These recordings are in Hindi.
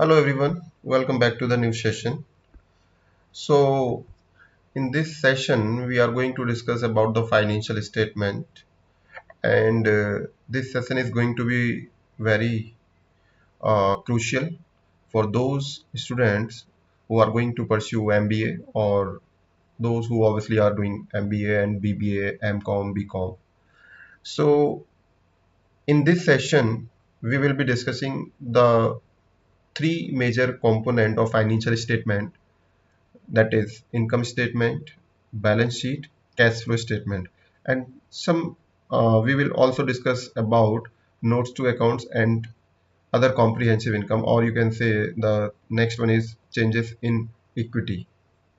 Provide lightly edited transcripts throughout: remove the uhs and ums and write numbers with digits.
Hello everyone, welcome back to the new session. So in this session we are going to discuss about the financial statement, and this session is going to be very crucial for those students who are going to pursue MBA, or those who obviously are doing MBA and BBA, MCOM, BCOM. So in this session we will be discussing the three major component of financial statement, that is income statement, balance sheet, cash flow statement, and some we will also discuss about notes to accounts and other comprehensive income, or you can say the next one is changes in equity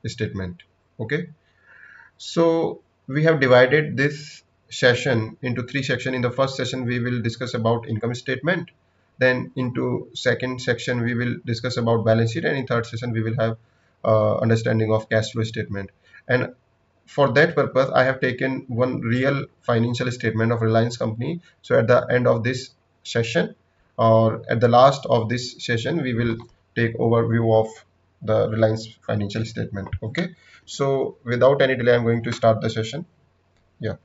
statement. Okay, so we have divided this session into three sections. In the first session, we will discuss about income statement. Then into second section, we will discuss about balance sheet, and in third session, we will have understanding of cash flow statement. And for that purpose, I have taken one real financial statement of Reliance company. So at the end of this session, or at the last of this session, we will take overview of the Reliance financial statement. Okay. So without any delay, I'm going to start the session. Yeah.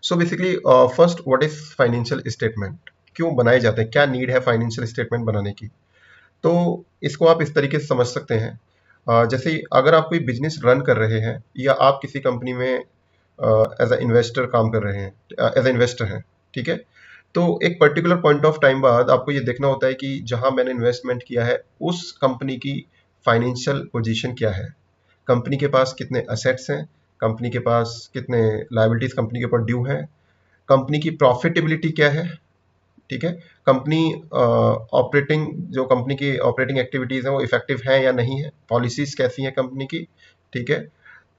So basically, first, what is financial statement? क्यों बनाए जाते हैं, क्या नीड है फाइनेंशियल स्टेटमेंट बनाने की? तो इसको आप इस तरीके से समझ सकते हैं, जैसे अगर आप कोई बिजनेस रन कर रहे हैं या आप किसी कंपनी में एज अ इन्वेस्टर काम कर रहे हैं, एज अ इन्वेस्टर हैं, ठीक है? तो एक पर्टिकुलर पॉइंट ऑफ टाइम बाद आपको ये देखना होता है कि जहां मैंने इन्वेस्टमेंट किया है उस कंपनी की फाइनेंशियल पोजीशन क्या है, कंपनी के पास कितने असेट्स हैं, कंपनी के पास कितने लायबिलिटीज कंपनी के ऊपर ड्यू है, कंपनी की प्रॉफिटेबिलिटी क्या है, ठीक है, कंपनी ऑपरेटिंग जो कंपनी की ऑपरेटिंग एक्टिविटीज हैं वो इफेक्टिव हैं या नहीं है, पॉलिसीज कैसी हैं कंपनी की, ठीक है?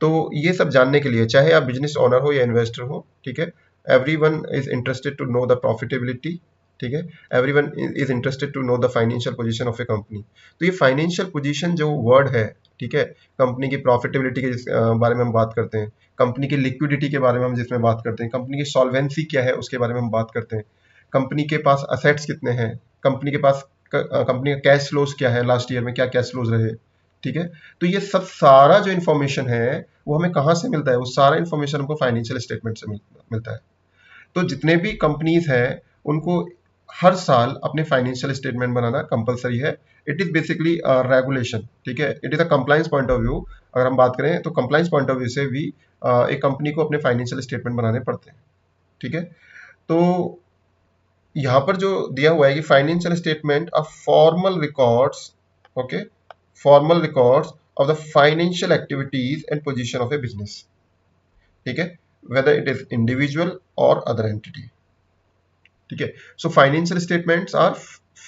तो ये सब जानने के लिए, चाहे आप बिजनेस ओनर हो या इन्वेस्टर हो, ठीक है, every one is interested to know the profitability, ठीक है, every one is interested to know the financial position of a company. तो ये फाइनेंशियल पोजीशन जो वर्ड है, ठीक है, कंपनी की प्रॉफिटेबिलिटी के बारे में हम बात करते हैं, कंपनी की लिक्विडिटी के बारे में हम जिसमें बात करते हैं, कंपनी की सॉल्वेंसी क्या है उसके बारे में हम बात करते हैं, कंपनी के पास असेट्स कितने हैं, कंपनी के पास कंपनी का कैश फ्लोज क्या है, लास्ट ईयर में क्या कैश फ्लोज रहे, ठीक है? तो ये सब सारा जो इन्फॉर्मेशन है वो हमें कहाँ से मिलता है? वो सारा इन्फॉर्मेशन हमको फाइनेंशियल स्टेटमेंट से मिलता है। तो जितने भी कंपनीज हैं उनको हर साल अपने फाइनेंशियल स्टेटमेंट बनाना कंपलसरी है। इट इज बेसिकली रेगुलेशन, ठीक है, it is a compliance point of view. अगर हम बात करें तो कंप्लायंस पॉइंट ऑफ व्यू से भी एक कंपनी को अपने फाइनेंशियल स्टेटमेंट बनाने पड़ते हैं, ठीक है? तो यहाँ पर जो दिया हुआ है कि financial statement of formal records, okay, formal records of the financial activities and position of a business, ठीक है, वेदर इट इज इंडिविजुअल और अदर एंटिटी, ठीक है? So financial statements are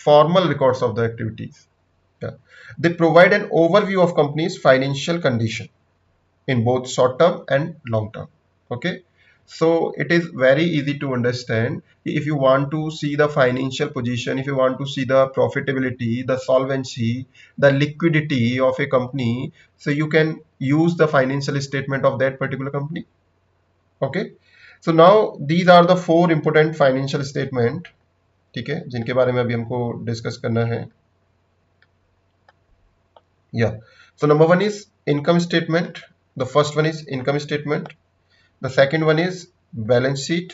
formal records of the activities, they provide an overview of company's financial condition in both short term and long term. Okay, so it is very easy to understand if you want to see the financial position, if you want to see the profitability, the solvency, the liquidity of a company, so you can use the financial statement of that particular company. Okay, so now these are the four important financial statement, ठीक है, जिनके बारे में अभी हमको डिस्कस करना है। Yeah, so number one is income statement. The first one is income statement. The second one is balance sheet.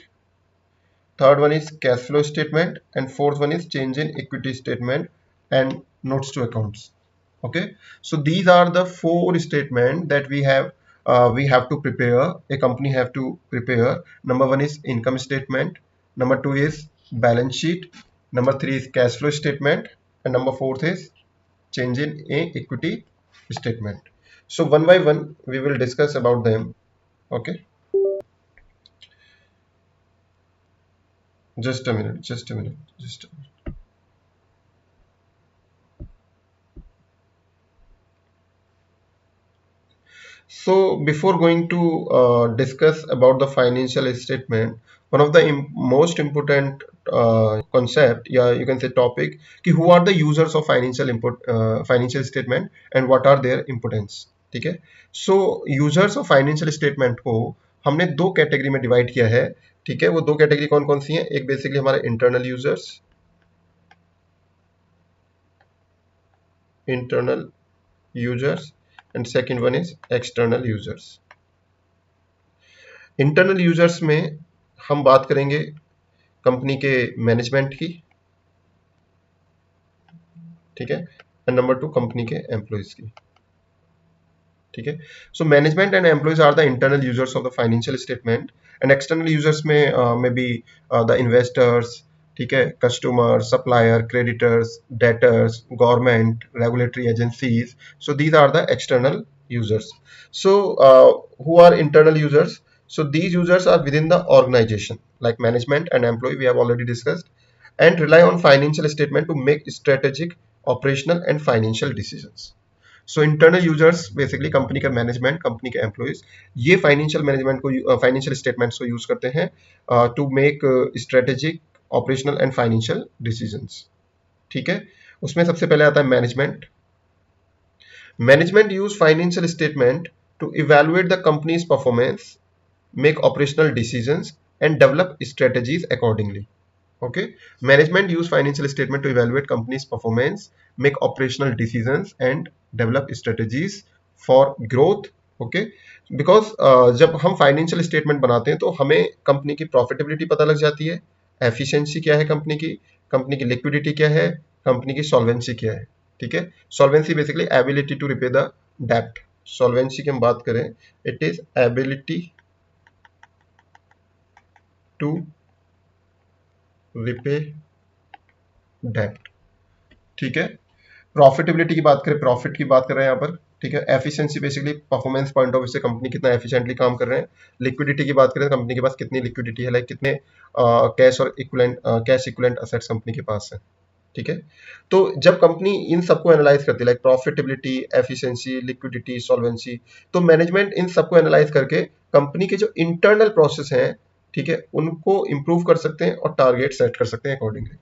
Third one is cash flow statement, and fourth one is change in equity statement and notes to accounts. Okay, so these are the four statements that we have to prepare. A company have to prepare. Number one is income statement. Number two is balance sheet. Number three is cash flow statement, and number fourth is change in a equity statement. So one by one we will discuss about them. Okay, just a minute, just a minute, just a minute. So before going to discuss about the financial statement, one of the most important concept, yeah, you can say topic, कि who are the users of financial statement and what are their importance, ठीक है? So users of financial statement को हमने दो कैटेगरी में डिवाइड किया है, ठीक है? वो दो कैटेगरी कौन कौन सी हैं? एक बेसिकली हमारे internal users, internal users and second one is external users. Internal users में हम बात करेंगे कंपनी के मैनेजमेंट की, ठीक है, एंड नंबर 2 कंपनी के एम्प्लॉयज की, ठीक है. So management and employees are the internal users of the financial statement and external users में बी द इन्वेस्टर्स, ठीक है, customer, supplier, creditors, debtors, government, regulatory agencies. So these are the external users. So who are internal users? So these users are within the organization like management and employee, we have already discussed, and rely on financial statement to make strategic, operational and financial decisions. So internal users basically company का मैनेजमेंट, कंपनी के एम्प्लॉयज, ये फाइनेंशियल मैनेजमेंट को, फाइनेंशियल स्टेटमेंट्स को यूज करते हैं to make strategic, operational and financial decisions, ठीक है. उसमें सबसे पहले आता है management. Management use financial statement to evaluate the company's performance, make operational decisions and develop strategies accordingly. Okay, management use financial statement to evaluate company's performance, make operational decisions and develop strategies for growth. Okay, because जब हम फाइनेंशियल स्टेटमेंट बनाते हैं तो हमें कंपनी की प्रॉफिटेबिलिटी पता लग जाती है, एफिशिएंसी क्या है कंपनी की लिक्विडिटी क्या है, कंपनी की सॉल्वेंसी क्या है, ठीक है. Solvency basically ability to repay the डेप्ट. सॉल्वेंसी की हम बात करें, it is ability to repay डेप्ट, ठीक है. प्रॉफिटेबिलिटी की बात करें, प्रॉफिट की बात कर रहे हैं यहाँ पर, ठीक है. Efficiency basically performance point of view से कंपनी कितना एफिशिएंटली काम कर रहे हैं. लिक्विडिटी की बात करें, कंपनी के पास कितनी लिक्विडिटी है, लाइक कितने कैश और कैश इक्विवेलेंट असेट्स कंपनी के पास है, ठीक है. तो जब कंपनी इन सबको एनालाइज करती है, like profitability, efficiency, liquidity, solvency, तो मैनेजमेंट इन सबको एनालाइज करके कंपनी के जो इंटरनल प्रोसेस हैं, ठीक है, उनको इंप्रूव कर सकते हैं और टारगेट सेट कर सकते हैं अकॉर्डिंगली,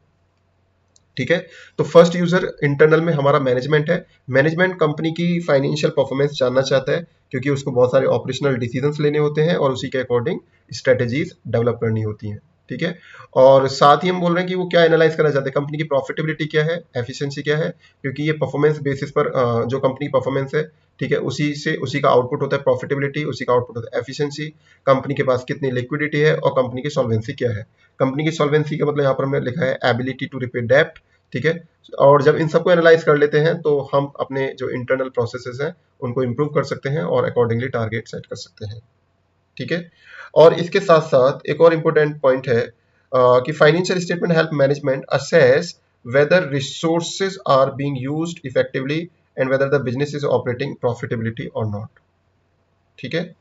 ठीक है. तो फर्स्ट यूजर इंटरनल में हमारा मैनेजमेंट है. मैनेजमेंट कंपनी की फाइनेंशियल परफॉर्मेंस जानना चाहता है क्योंकि उसको बहुत सारे ऑपरेशनल डिसीजंस लेने होते हैं और उसी के अकॉर्डिंग स्ट्रेटेजीज डेवलप करनी होती हैं, ठीक है. और साथ ही हम बोल रहे हैं कि वो क्या एनालाइज करना चाहते हैं, कंपनी की प्रॉफिटेबिलिटी क्या है, एफिशिएंसी क्या है, क्योंकि ये परफॉर्मेंस बेसिस पर जो कंपनी परफॉर्मेंस है, ठीक है, उसी का आउटपुट होता है प्रॉफिटेबिलिटी, उसी का आउटपुट होता है एफिशिएंसी, कंपनी के पास कितनी लिक्विडिटी है और कंपनी की सॉल्वेंसी क्या है. कंपनी की सॉल्वेंसी का मतलब यहाँ पर हमने लिखा है एबिलिटी टू रिपे डेप्ट, ठीक है. और जब इन सबको एनालाइज कर लेते हैं तो हम अपने जो इंटरनल प्रोसेसेस हैं उनको इंप्रूव कर सकते हैं और अकॉर्डिंगली टारगेट सेट कर सकते हैं, ठीक है. और इसके साथ साथ एक और इम्पोर्टेंट पॉइंट है कि financial statement help management assess whether resources are being used effectively and whether the business is operating profitability or not, ठीक है.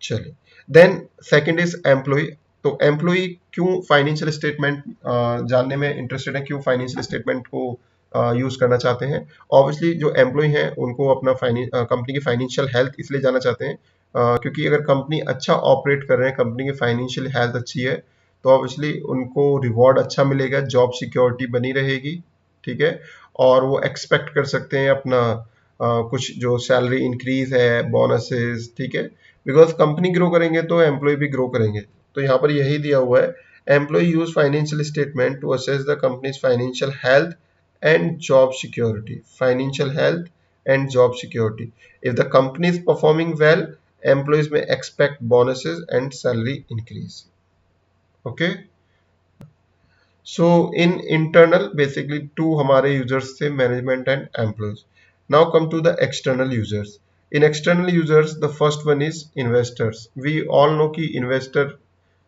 चलिए, देन सेकंड इज एम्प्लॉय. तो एम्प्लॉय क्यों फाइनेंशियल स्टेटमेंट जानने में इंटरेस्टेड है, क्यों फाइनेंशियल स्टेटमेंट को यूज करना चाहते हैं. ऑब्वियसली जो एम्प्लॉय हैं उनको अपना कंपनी की फाइनेंशियल हेल्थ इसलिए जानना चाहते हैं क्योंकि अगर कंपनी अच्छा ऑपरेट कर रहे हैं, कंपनी की फाइनेंशियल हेल्थ अच्छी है, तो ऑब्वियसली उनको रिवॉर्ड अच्छा मिलेगा, जॉब सिक्योरिटी बनी रहेगी, ठीक है. और वो एक्सपेक्ट कर सकते हैं अपना कुछ जो सैलरी इंक्रीज है, बोनसेस, ठीक है. बिकॉज कंपनी ग्रो करेंगे तो एम्प्लॉय भी ग्रो करेंगे. तो यहाँ पर यही दिया हुआ है, employ use financial statement to assess the company's financial health and job security. Financial health and job security. If the company is performing well, employees may expect bonuses and salary increase. Okay. So in internal, basically two हमारे users थे, management and employees. Now come to the external users. In external users, the first one is investors. We all know कि investor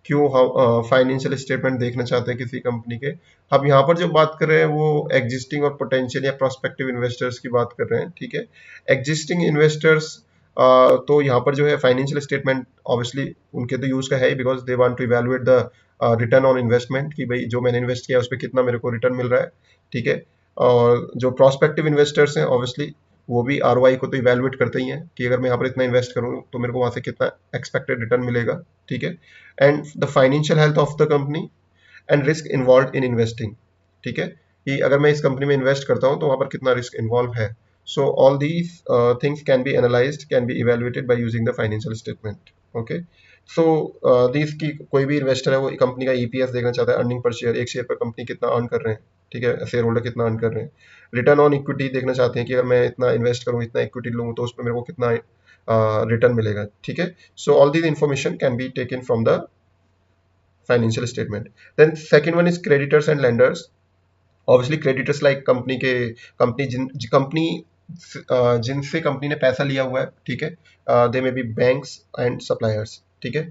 क्यों हम फाइनेंशियल स्टेटमेंट देखना चाहते हैं किसी कंपनी के. अब यहाँ पर जो बात कर रहे हैं वो एग्जिस्टिंग और पोटेंशियल या प्रोस्पेक्टिव इन्वेस्टर्स की बात कर रहे हैं, ठीक है. एग्जिस्टिंग इन्वेस्टर्स तो यहाँ पर जो है फाइनेंशियल स्टेटमेंट ऑब्वियसली उनके तो यूज का है ही, because they want to evaluate the return on investment कि भाई जो मैंने इन्वेस्ट किया उस पर कितना मेरे को रिटर्न मिल रहा है, ठीक है. और जो प्रोस्पेक्टिव इन्वेस्टर्स हैं ऑब्वियसली वो भी आरओआई को तो इवैल्यूएट करते ही हैं कि अगर मैं यहाँ पर इतना इन्वेस्ट करूँ तो मेरे को वहां से कितना एक्सपेक्टेड रिटर्न मिलेगा, ठीक है. And the financial health of the company and risk involve in investing, ठीक है, कि अगर मैं इस कंपनी में इन्वेस्ट करता हूँ तो वहां पर कितना रिस्क इन्वॉल्व है. So all these things can be analysed, can be evaluated bye using the financial statement. Okay. So these की कोई भी इन्वेस्टर है वो कंपनी का ईपीएस देखना चाहता है, अर्निंग पर शेयर, एक शेयर पर कंपनी कितना अर्न कर रहे हैं, ठीक है, शेयर होल्डर कितना अर्न कर रहे हैं। रिटर्न ऑन इक्विटी देखना चाहते हैं कि अगर मैं इतना इन्वेस्ट करूँ, इतना इक्विटी लूँ, तो उसमें मेरे को कितना रिटर्न मिलेगा। ठीक है, so all these information can be taken from the financial statement. Then second one is creditors and lenders. Obviously creditors like company जिनसे कंपनी ने पैसा लिया हुआ है, ठीक है, they may be banks and suppliers. ठीक है,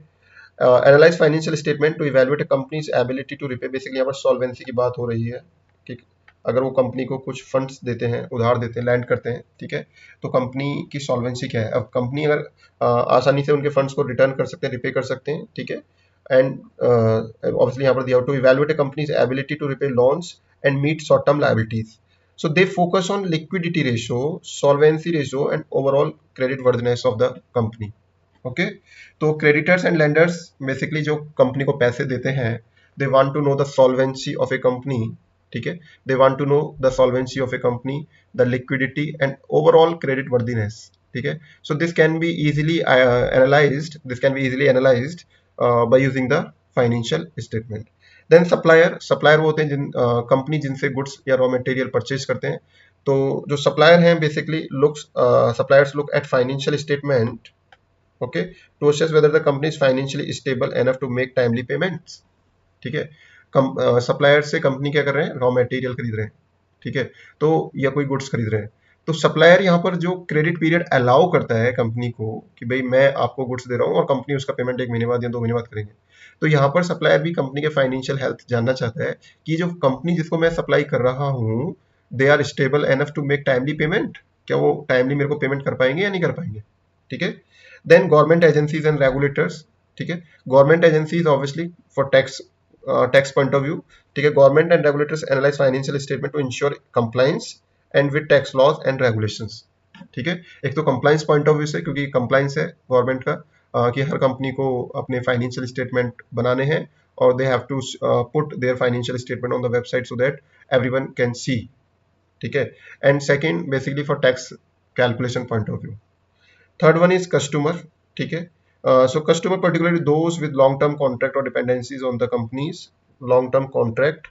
analyze financial statement to evaluate a company's ability to repay. Basically यहाँ पर सॉल्वेंसी की बात हो रही है। ठीक, अगर वो कंपनी को कुछ फंड्स देते हैं, उधार देते हैं, लैंड करते हैं, ठीक है, तो कंपनी की सॉल्वेंसी क्या है। अब कंपनी अगर आसानी से उनके फंड्स को रिटर्न कर सकते हैं, रिपे कर सकते हैं, ठीक है, एंड ऑब्वियसली यहाँ पर दिया to evaluate a company's ability to repay loans and meet short term liabilities. So they focus on liquidity ratio, solvency ratio, and overall credit worthiness of the company. Okay, तो क्रेडिटर्स एंड लेंडर्स बेसिकली जो कंपनी को पैसे देते हैं, they want to know the solvency of a company. ठीक है, they want to know the solvency of a company, the liquidity and overall credit worthiness. ठीक है, so this can be easily analyzed by using the financial statement. Then supplier, supplier वो होते हैं कंपनी जिनसे गुड्स या रॉ मटेरियल परचेज करते हैं। तो जो सप्लायर हैं basically suppliers look at financial statement, okay, to assess whether the company is financially stable enough to make timely payments। ठीक है, सप्लायर से कंपनी क्या कर रहे हैं, रॉ मटेरियल खरीद रहे हैं, ठीक है, तो या कोई गुड्स खरीद रहे हैं, तो सप्लायर यहाँ पर जो क्रेडिट पीरियड अलाउ करता है कंपनी को कि भाई मैं आपको गुड्स दे रहा हूँ और कंपनी उसका पेमेंट 1 महीने बाद या 2 महीने बाद करेंगे। तो यहाँ पर सप्लायर भी कंपनी के फाइनेंशियल हेल्थ जानना चाहता है कि जो कंपनी जिसको मैं सप्लाई कर रहा हूँ, they are stable enough to make timely payment. क्या वो टाइमली मेरे को पेमेंट कर पाएंगे या नहीं कर पाएंगे। ठीक है, then government agencies and regulators. ठीक है, government agencies obviously for tax point of view. ठीक है, government and regulators analyze financial statement to ensure compliance and with tax laws and regulations. ठीक है, एक तो कंप्लायंस पॉइंट ऑफ व्यू से, क्योंकि कंप्लायंस है गवर्नमेंट का कि हर कंपनी को अपने फाइनेंशियल स्टेटमेंट बनाने हैं और they have to put their financial statement on the website so that everyone can see. ठीक है, and second basically for tax calculation point of view. Third one is customer. ठीक है, so customer particularly those with long term contract or dependencies on the companies, long term contract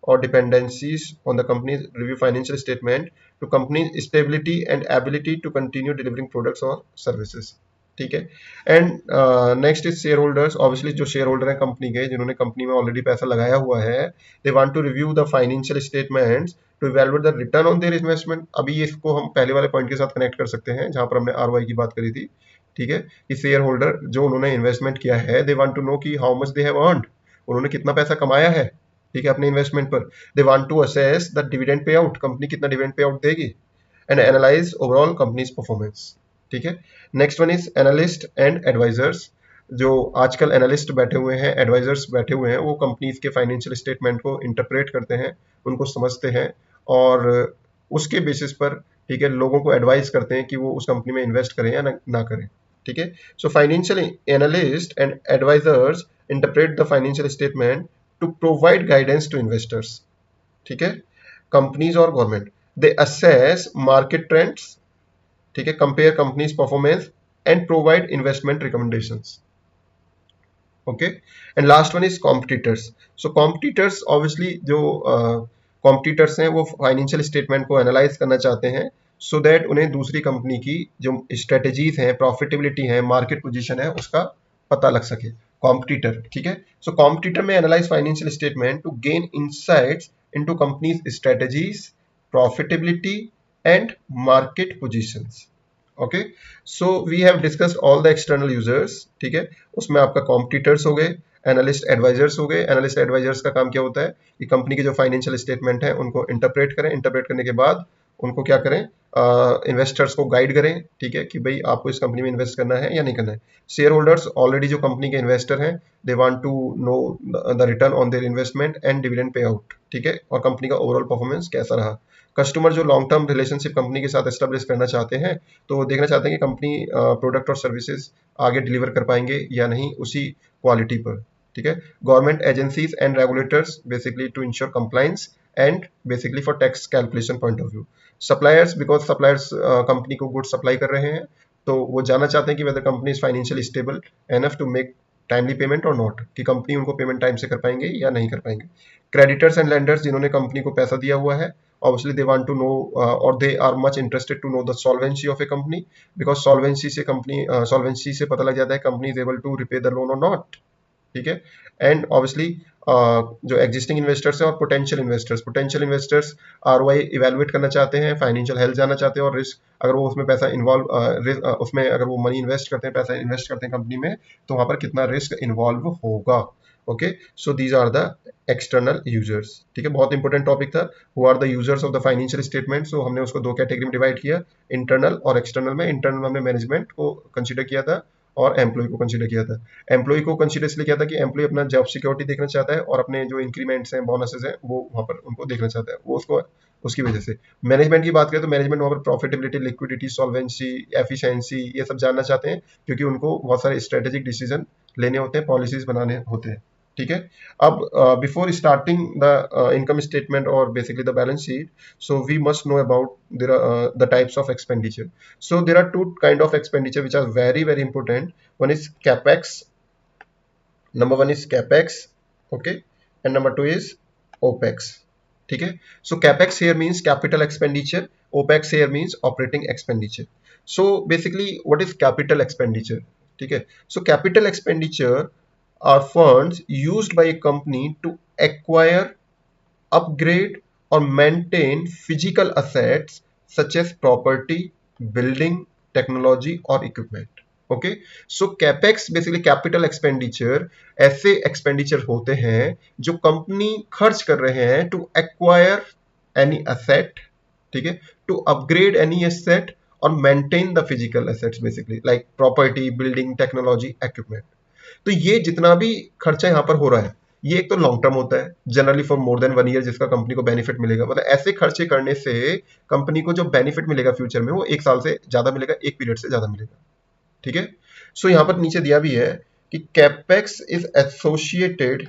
or dependencies on the company's review financial statement to company's stability and ability to continue delivering products or services। ठीक है, and next is share holders. Obviously जो शेयर होल्डर है कंपनी के, जिन्होंने कंपनी में ऑलरेडी पैसा लगाया हुआ है, they want to review the financial statements to evaluate the return on their investment. अभी इसको हम पहले वाले पॉइंट के साथ कनेक्ट कर सकते हैं जहां पर हमने आरओआई की बात करी थी। ठीक है, कि शेयर होल्डर जो उन्होंने इन्वेस्टमेंट किया है, दे वांट टू नो कि how much they have earned, उन्होंने कितना पैसा कमाया है, ठीक है, अपने इन्वेस्टमेंट पर। They want to assess the dividend pay out, company कितना डिविडेंड पे आउट देगी, and analyze overall company's performance. ठीक है, next one is analyst and advisers. जो आजकल एनालिस्ट बैठे हुए हैं, एडवाइजर्स बैठे हुए हैं, वो कंपनीज के फाइनेंशियल स्टेटमेंट को इंटरप्रेट करते हैं, उनको समझते हैं और उसके बेसिस पर, ठीक है, लोगों को एडवाइस करते हैं कि वो उस कंपनी में इन्वेस्ट करें या ना करें। ठीक है, so financial analyst and advisers interpret the financial statement to provide guidance to investors. ठीक है, कंपनीज और government, they assess market trends, ठीक है, compare company's performance and provide investment recommendations. Okay, and last one is competitors. So competitors obviously जो कॉम्पिटिटर्स हैं वो फाइनेंशियल स्टेटमेंट को एनालाइज करना चाहते हैं सो दैट उन्हें दूसरी कंपनी की जो स्ट्रेटेजीज हैं, प्रॉफिटेबिलिटी है, मार्केट पोजीशन है, उसका पता लग सके। कॉम्पिटिटर, ठीक है, सो कॉम्पिटिटर में analyze financial statement to gain insights into company's strategies, profitability and market positions. Okay, so we have discussed all the external users. ठीक है, उसमें आपका कॉम्पिटिटर्स हो गए, एनालिस्ट एडवाइजर्स हो गए। एनालिस्ट एडवाइजर्स का काम क्या होता है कि कंपनी के जो फाइनेंशियल स्टेटमेंट है उनको इंटरप्रेट करें, इंटरप्रेट करने के बाद उनको क्या करें, इन्वेस्टर्स को गाइड करें, ठीक है, कि भाई आपको इस कंपनी में इन्वेस्ट करना है या नहीं करना है। शेयर होल्डर्स ऑलरेडी जो कंपनी के इन्वेस्टर हैं, they want to know the return on their investment and dividend pay out, ठीक है, और कंपनी का ओवरऑल परफॉर्मेंस कैसा रहा। कस्टमर जो लॉन्ग टर्म रिलेशनशिप कंपनी के साथ एस्टेब्लिश करना चाहते हैं, तो देखना चाहते हैं कि कंपनी प्रोडक्ट और सर्विसेज आगे डिलीवर कर पाएंगे या नहीं उसी क्वालिटी पर। ठीक है, government agencies and regulators basically to ensure compliance and basically for tax calculation point of view. Suppliers, because suppliers company को गुड्स सप्लाई कर रहे हैं, तो वो जानना चाहते हैं कि whether company is financially stable enough to make timely payment or not, कि कंपनी उनको पेमेंट टाइम से कर पाएंगे या नहीं कर पाएंगे। क्रेडिटर्स एंड लेंडर्स, जिन्होंने कंपनी को पैसा दिया हुआ है, obviously they want to know or they are much interested to know the solvency of a company, because solvency से पता लग जाता है company is able to repay the loan or not, ठीक है। एंड ऑब्वियसली जो एग्जिस्टिंग इन्वेस्टर्स हैं और पोटेंशियल इन्वेस्टर्स आरओआई इवेलुएट करना चाहते हैं, फाइनेंशियल हेल्थ जानना चाहते हैं, और रिस्क अगर वो उसमें पैसा इन्वॉल्व उसमें अगर वो मनी इन्वेस्ट करते हैं, पैसा इन्वेस्ट करते हैं कंपनी में, तो वहां पर कितना रिस्क इन्वॉल्व होगा। Okay, so these are the external users, ठीक है। बहुत इंपॉर्टेंट टॉपिक था, who are the users of the financial statement. So हमने उसको दो कैटेगरी में डिवाइड किया, इंटरनल और एक्सटर्नल में। इंटरनल में हमने मैनेजमेंट को कंसिडर किया था और एम्प्लॉय को कंसीडर किया था। एम्प्लॉय को कंसीडर इसलिए किया था कि एम्प्लॉय अपना जॉब सिक्योरिटी देखना चाहता है और अपने जो इंक्रीमेंट्स हैं, बोनसेस हैं, वो वहाँ पर उनको देखना चाहता है, वो उसको उसकी वजह से। मैनेजमेंट की बात करें तो मैनेजमेंट वहाँ पर प्रॉफिटेबिलिटी, लिक्विडिटी, सॉल्वेंसी, एफिशिएंसी, ये सब जानना चाहते हैं, क्योंकि उनको बहुत सारे स्ट्रेटेजिक डिसीजन लेने होते हैं, पॉलिसीज बनाने होते हैं, ठीक है। अब before starting the income statement और basically the balance sheet, so we must know about the types of expenditure. So there are two kind of expenditure which are very important. One is capex, number one is capex, okay, and number two is opex, ठीक है। So capex here means capital expenditure, opex here means operating expenditure. So basically what is capital expenditure, ठीक है। So capital expenditure are funds used by a company to acquire, upgrade or maintain physical assets such as property, building, technology or equipment. Okay, so capex basically capital expenditure ऐसे एक्सपेंडिचर होते हैं जो कंपनी खर्च कर रहे हैं टू एक्वायर एनी एसेट, ठीक है, टू अपग्रेड एनी एसेट और maintain the physical assets, basically like property, building, technology, equipment. तो ये जितना भी खर्चा यहाँ पर हो रहा है, ये एक तो लॉन्ग टर्म होता है, generally for more than 1 year, जिसका कंपनी को बेनिफिट मिलेगा। मतलब ऐसे खर्चे करने से कंपनी को जो बेनिफिट मिलेगा फ्यूचर में, वो 1 साल से ज्यादा मिलेगा, एक पीरियड से ज्यादा मिलेगा, ठीक है। सो यहाँ पर नीचे दिया भी है कि कैपेक्स इज एसोसिएटेड,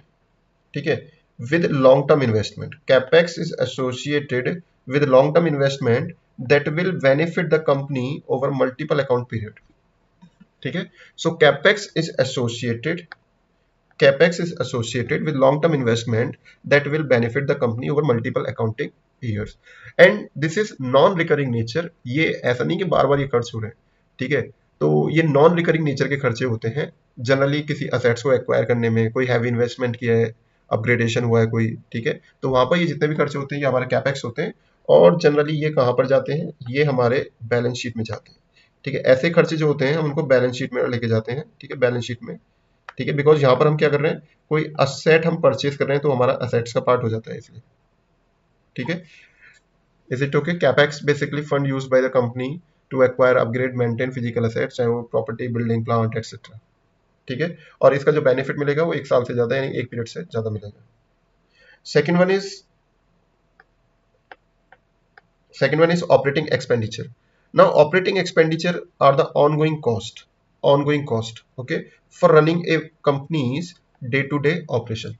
ठीक है, with long term investment. Capex is associated with long term investment that will benefit the company over multiple account period, ठीक है। सो capex is associated with long term investment that will benefit the company over multiple accounting years, and this is non recurring nature. ये ऐसा नहीं कि बार बार ये खर्च हो रहे हैं, ठीक है। तो ये नॉन रिकरिंग नेचर के खर्चे होते हैं, जनरली किसी असेट्स को एक्वायर करने में, कोई हैवी इन्वेस्टमेंट किया है, अपग्रेडेशन हुआ है कोई, ठीक है, तो वहां पर ये जितने भी खर्चे होते हैं ये हमारे कैपेक्स होते हैं। और जनरली ये कहाँ पर जाते हैं, ये हमारे बैलेंस शीट में जाते हैं, ठीक है। ऐसे खर्चे जो होते हैं हम उनको बैलेंस शीट में लेके जाते हैं, ठीक है, बैलेंस शीट में, ठीक है, बिकॉज यहाँ पर हम क्या कर रहे हैं, कोई असेट हम परचेज कर रहे हैं तो हमारा असेट्स का पार्ट हो जाता है, इसलिए, ठीक है। Is it okay? Capex basically fund used by the company to acquire, upgrade, maintain physical assets, चाहे वो प्रॉपर्टी, बिल्डिंग, प्लांट एक्सेट्रा, ठीक है। और इसका जो बेनिफिट मिलेगा वो 1 साल से ज्यादा, यानी एक पीरियड से ज्यादा मिलेगा। Second one is operating expenditure. Now operating expenditure are the ongoing cost, okay, for running a company's day to day operation.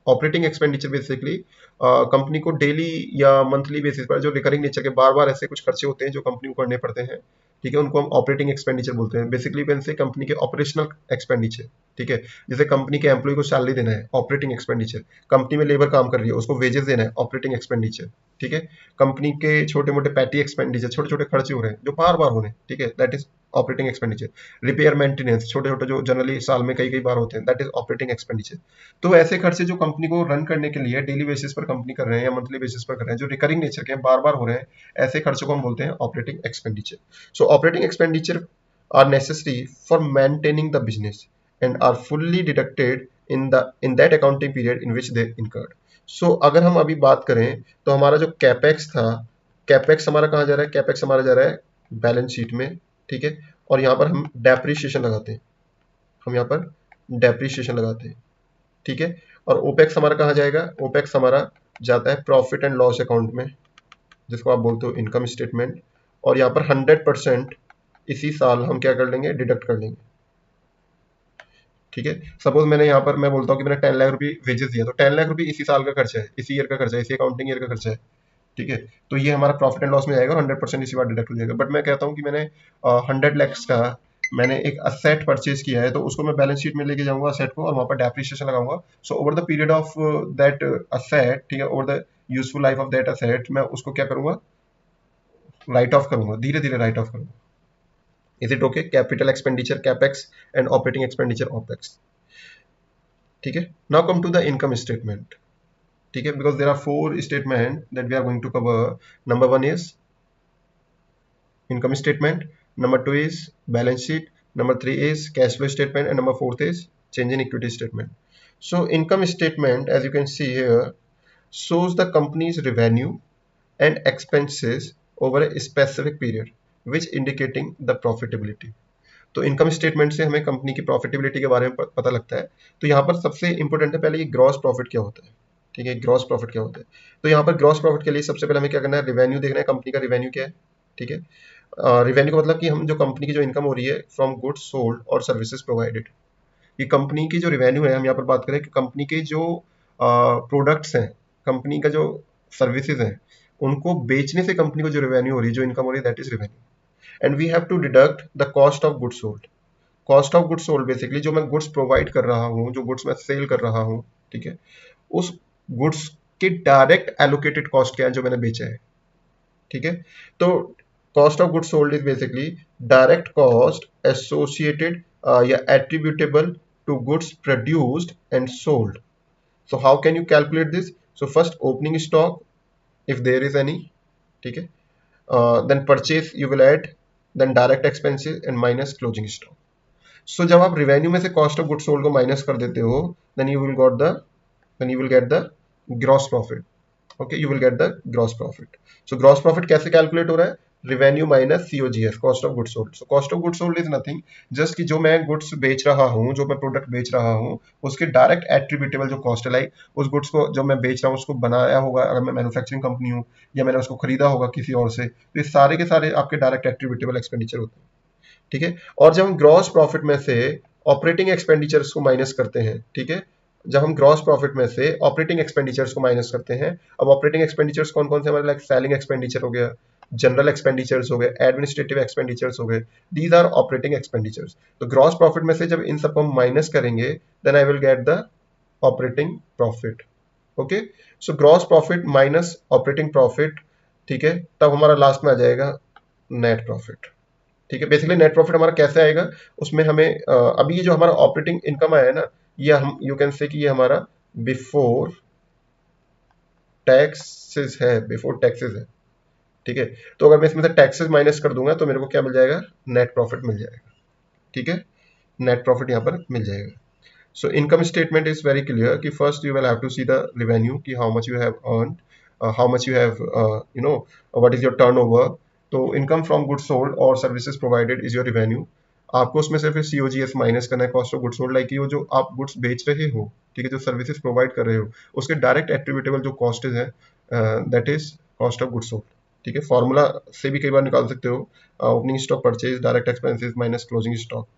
Operating expenditure basically company को डेली या मंथली बेसिस पर जो रिकरिंग नेचर के बार बार ऐसे कुछ खर्चे होते हैं जो कंपनी को करने पड़ते हैं, ठीक है, उनको हम ऑपरेटिंग एक्सपेंडिचर बोलते हैं। बेसिकली कैन से कंपनी के ऑपरेशनल एक्सपेंडिचर, ठीक है, जैसे कंपनी के एम्प्लॉय को सैलरी देना है, ऑपरेटिंग एक्सपेंडिचर। कंपनी में लेबर काम कर रही है, उसको वेजेस देना है, ऑपरेटिंग एक्सपेंडिचर, ठीक है। कंपनी के छोटे मोटे पैटी एक्सपेंडिचर, छोटे छोटे खर्चे हो रहे हैं जो बार बार हो रहे हैं, ठीक है, that is operating expenditure. Repair, maintenance, छोटे छोटे जो जनरली साल में कई बार होते हैं, दैट इज ऑपरेटिंग एक्सपेंडिचर। तो ऐसे खर्चे जो कंपनी को रन करने के लिए डेली बेसिस पर कंपनी कर रहे हैं या मंथली बेसिस पर कर रहे हैं, जो रिकरिंग नेचर के बार बार हो रहे हैं, ऐसे खर्चों को हम बोलते हैं operating expenditure. So operating expenditure are necessary for maintaining the business and are fully deducted in that accounting period in which they incurred. So अगर हम अभी बात करें तो हमारा जो कैपेक्स था, कैपेक्स हमारा कहाँ जा रहा है, कैपेक्स हमारा जा रहा है बैलेंस शीट में, ठीक है, और यहाँ पर हम डेप्रिसिएशन लगाते हैं, हम यहाँ पर डेप्रिसिएशन लगाते हैं, ठीक है। और ओपेक्स हमारा कहाँ जाएगा, ओपेक्स हमारा जाता है प्रॉफिट एंड लॉस अकाउंट में, जिसको आप बोलते हो इनकम स्टेटमेंट। और यहाँ पर 100% इसी साल हम क्या कर लेंगे, डिडक्ट कर लेंगे, ठीक है। सपोज मैंने यहाँ पर मैं बोलता हूँ कि मैंने 10 लाख रुपए वेजेस दिया, तो 10 लाख रुपए इसी साल का खर्चा है, इसी ईयर का खर्चा है, इसी अकाउंटिंग ईयर का खर्चा है, ठीक है। तो ये हमारा प्रॉफिट एंड लॉस में जाएगा और 100% इसी बार डिडक्ट हो जाएगा। बट मैं कहता हूँ कि मैंने 100 लैक्स का मैंने एक असेट परचेज किया है तो उसको मैं बैलेंस शीट में लेके जाऊंगा असेट को, और वहां पर डेप्रिसिएशन लगाऊंगा। So over the period of that asset, ठीक है, over the useful life of that asset, मैं उसको क्या करूंगा, राइट ऑफ करूंगा, धीरे धीरे राइट ऑफ करूंगा। Is it okay? Capital expenditure capex and operating expenditure opex. ठीक है, now come to the income statement. ठीक है, because there are 4 statement that we are going to cover. Number 1 is income statement, number 2 is balance sheet, number 3 is cash flow statement, and number 4th is change in equity statement. So income statement, as you can see here, shows the company's revenue and expenses over a specific period which indicating the profitability. तो इनकम स्टेटमेंट से हमें कंपनी की प्रॉफिटेबिलिटी के बारे में पता लगता है। तो यहाँ पर सबसे इंपॉर्टेंट है पहले ये ग्रॉस प्रॉफिट क्या होता है। ठीक है, ग्रॉस प्रॉफिट क्या होता है। तो यहाँ पर ग्रॉस प्रॉफिट के लिए सबसे पहले हमें क्या करना है, रिवेन्यू देखना है, कंपनी का रिवेन्यू क्या है। ठीक है, रिवेन्यू का मतलब कि हम जो कंपनी की जो इनकम हो रही है फ्रॉम गुड्स सोल्ड और सर्विसेज प्रोवाइडेड, ये कंपनी की जो रिवेन्यू है, हम यहाँ पर बात करें कि कंपनी के जो प्रोडक्ट्स हैं, कंपनी का जो सर्विसेज हैं, उनको बेचने से कंपनी को जो रिवेन्यू हो रही है, जो इनकम हो रही है, that is revenue. And we have to deduct the cost of goods sold. Cost of goods sold basically जो मैं गुड्स प्रोवाइड कर रहा हूँ, जो गुड्स मैं सेल कर रहा हूँ, ठीक है, उस गुड्स के डायरेक्ट एलोकेटेड कॉस्ट क्या है जो मैंने बेचा है। ठीक है, तो cost of goods sold is basically direct cost associated या attributable to goods produced and sold. So how can you calculate this? So first opening stock if there is any, ठीक है, then purchase you will add, then direct expenses and minus closing stock. So जब आप रिवेन्यू में से कॉस्ट ऑफ गुड्स सोल्ड को माइनस कर देते हो, then you will get the gross profit. Okay, you will get the gross profit. So gross profit कैसे कैलकुलेट हो रहा है? Revenue minus COGS, cost of goods sold. So cost of goods sold is nothing, just कि जो मैं गुड्स बेच रहा हूँ, जो मैं प्रोडक्ट बेच रहा हूँ, उसके डायरेक्ट एट्रीब्यूटेबल जो कॉस्ट है, लाइक उस गुड्स को जो मैं बेच रहा हूँ उसको बनाया होगा, अगर मैं मैन्युफैक्चरिंग कंपनी हूँ, या मैंने उसको खरीदा होगा किसी और से, तो ये सारे के सारे आपके डायरेक्ट एट्रीब्यूटेबल एक्सपेंडिचर होते हैं। ठीक है, और जब हम ग्रॉस प्रॉफिट में से ऑपरेटिंग एक्सपेंडिचर्स को माइनस करते हैं, ठीक है, जब हम ग्रॉस प्रॉफिट में से ऑपरेटिंग एक्सपेंडिचर्स को माइनस करते हैं, अब ऑपरेटिंग एक्सपेंडिचर्स कौन कौन से हमारे, लाइक सेलिंग एक्सपेंडिचर हो गया, जनरल एक्सपेंडिचर्स हो गए, एडमिनिस्ट्रेटिव एक्सपेंडिचर्स हो गए, दीज आर ऑपरेटिंग एक्सपेंडिचर्स। तो ग्रॉस प्रॉफिट में से जब इन सबको हम माइनस करेंगे, then I will get the operating profit. Okay, so gross profit minus operating profit, ठीक है, तब हमारा लास्ट में आ जाएगा नेट प्रॉफिट। ठीक है, बेसिकली नेट प्रॉफिट हमारा कैसे आएगा, उसमें हमें अभी जो हमारा ऑपरेटिंग इनकम आया है ना, ये हम यू कैन से कि ये हमारा बिफोर टैक्सेस है, बिफोर टैक्सेस है। ठीक है, तो अगर मैं इसमें से टैक्सेस माइनस कर दूंगा तो मेरे को क्या मिल जाएगा, नेट प्रॉफिट मिल जाएगा। ठीक है, नेट प्रॉफिट यहाँ पर मिल जाएगा। So income statement is very clear कि first you will have to see the revenue कि how much you have earn, how much you have you know what is your turnover. तो इनकम फ्रॉम गुड्स सोल्ड और services provided is your revenue. आपको उसमें से फिर सीओजीएस माइनस करना है, cost of goods sold, like वो जो आप गुड्स बेच रहे हो, ठीक है, जो सर्विसेज प्रोवाइड कर रहे हो, उसके डायरेक्ट एट्रीब्यूटेबल जो कॉस्ट है, that is cost of goods sold. ठीक है, फॉर्मूला से भी कई बार निकाल सकते हो, opening stock purchase direct expenses minus closing stock.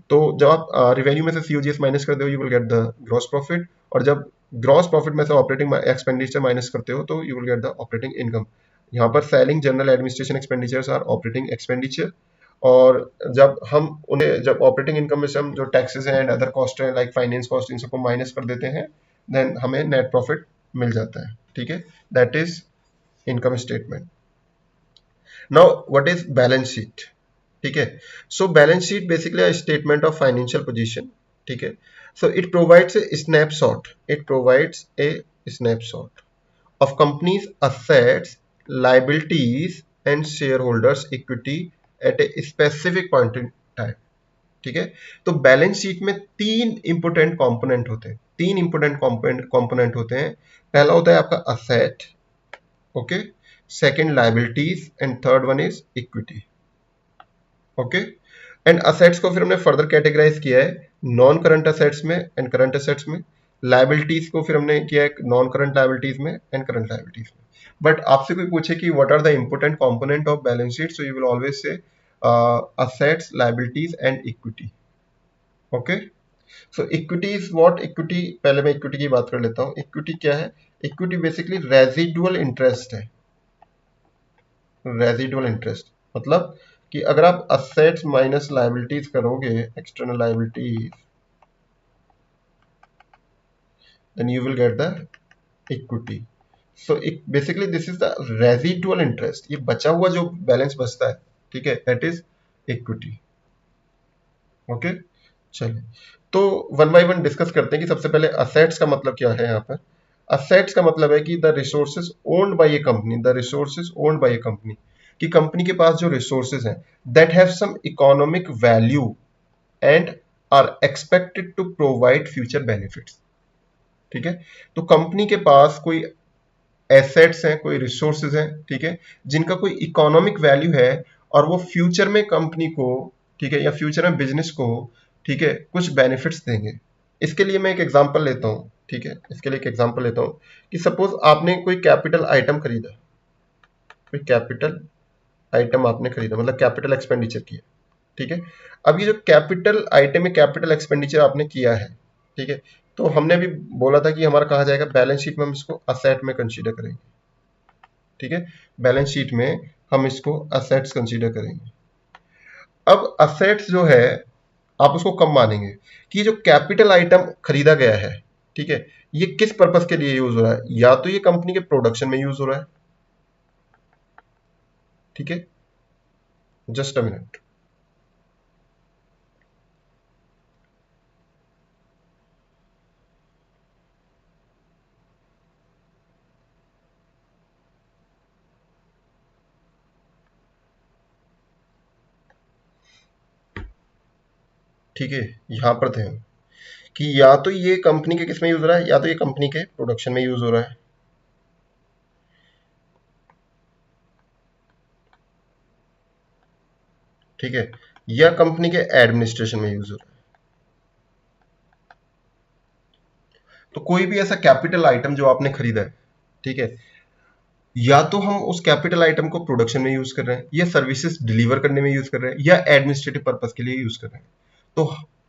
तो जब आप रेवेन्यू में से सीओजीएस माइनस करते हो, you will get the gross profit, और जब ग्रॉस प्रॉफिट में से ऑपरेटिंग एक्सपेंडिचर माइनस करते हो तो you will get the operating income. यहाँ पर selling general administration expenditures are operating expenditure, और जब हम उन्हें, जब ऑपरेटिंग इनकम में से हम जो टैक्सेस हैं एंड अदर कॉस्ट हैं लाइक फाइनेंस कॉस्ट, इन सबको माइनस कर देते हैं, देन हमें नेट प्रॉफिट मिल जाता है। ठीक है, that is income statement. Now what is balance sheet? ठीक है, so balance sheet basically a statement of financial position. ठीक है, so it provides a snapshot, it provides a snapshot of company's assets, liabilities and share holders equity at a specific point in time. ठीक है, तो बैलेंस शीट में तीन इंपोर्टेंट कंपोनेंट होते हैं, तीन इंपोर्टेंट कंपोनेंट होते हैं। पहला होता है आपका asset, okay, second liabilities, and third one is equity. Okay, and assets को फिर हमने फर्दर कैटेगराइज किया है नॉन करंट असेट्स में एंड करंट असेट्स में, लायबिलिटीज को फिर हमने किया है नॉन करंट लायबिलिटीज में एंड करंट लायबिलिटीज में। बट आपसे कोई पूछे कि what are the important component of balance sheet, so you will always say assets, liabilities and equity. Okay, so equity is what, equity, पहले मैं इक्विटी की बात कर लेता हूँ। इक्विटी क्या है? इक्विटी बेसिकली रेजिडुअल इंटरेस्ट है। रेजिडुअल इंटरेस्ट मतलब कि अगर आप असेट्स माइनस लायबिलिटीज करोगे, external liabilities, then you will get the equity. So basically this is the residual interest, ये बचा हुआ जो बैलेंस बचता है, ठीक है, दैट इज इक्विटी. ओके, चलिए तो वन बाय वन डिस्कस करते हैं कि सबसे पहले असेट्स का मतलब क्या है. यहाँ पर असेट्स का मतलब है कि the resources owned by a company, the resources owned by a company, कि कंपनी के पास जो रिसोर्सेज हैं that have some economic value and are expected to provide future benefits. ठीक है, तो कंपनी के पास कोई एसेट्स हैं, कोई रिसोर्सेज हैं, ठीक है, जिनका कोई इकोनॉमिक वैल्यू है और वो फ्यूचर में कंपनी को, ठीक है, या फ्यूचर में बिजनेस को, ठीक है, कुछ बेनिफिट्स देंगे. इसके लिए मैं एक एग्जांपल लेता हूं, ठीक है, इसके लिए एक एग्जांपल लेता हूं कि सपोज आपने कोई कैपिटल आइटम खरीदा, कोई कैपिटल आइटम आपने खरीदा, मतलब कैपिटल एक्सपेंडिचर किया, ठीक है. अब ये जो कैपिटल आइटम में कैपिटल एक्सपेंडिचर आपने किया है, ठीक है, तो हमने भी बोला था कि हमारा कहा जाएगा बैलेंस शीट में हम इसको असेट में कंसीडर करेंगे. ठीक है, बैलेंस शीट में हम इसको असेट्स कंसीडर करेंगे. अब असेट्स जो है आप उसको कब मानेंगे कि जो कैपिटल आइटम खरीदा गया है, ठीक है, ये किस पर्पस के लिए यूज हो रहा है, या तो ये कंपनी के प्रोडक्शन में यूज हो रहा है, ठीक है, जस्ट अ मिनट. ठीक है, यहां पर थे हम कि या तो ये कंपनी के किस में यूज हो रहा है, या तो ये कंपनी के प्रोडक्शन में यूज हो रहा है, ठीक है, या कंपनी के एडमिनिस्ट्रेशन में यूज हो रहा है. तो कोई भी ऐसा कैपिटल आइटम जो आपने खरीदा है, ठीक है, या तो हम उस कैपिटल आइटम को प्रोडक्शन में यूज कर रहे हैं, या सर्विसेज डिलीवर करने में यूज कर रहे हैं, या एडमिनिस्ट्रेटिव पर्पस के लिए यूज कर रहे हैं, तो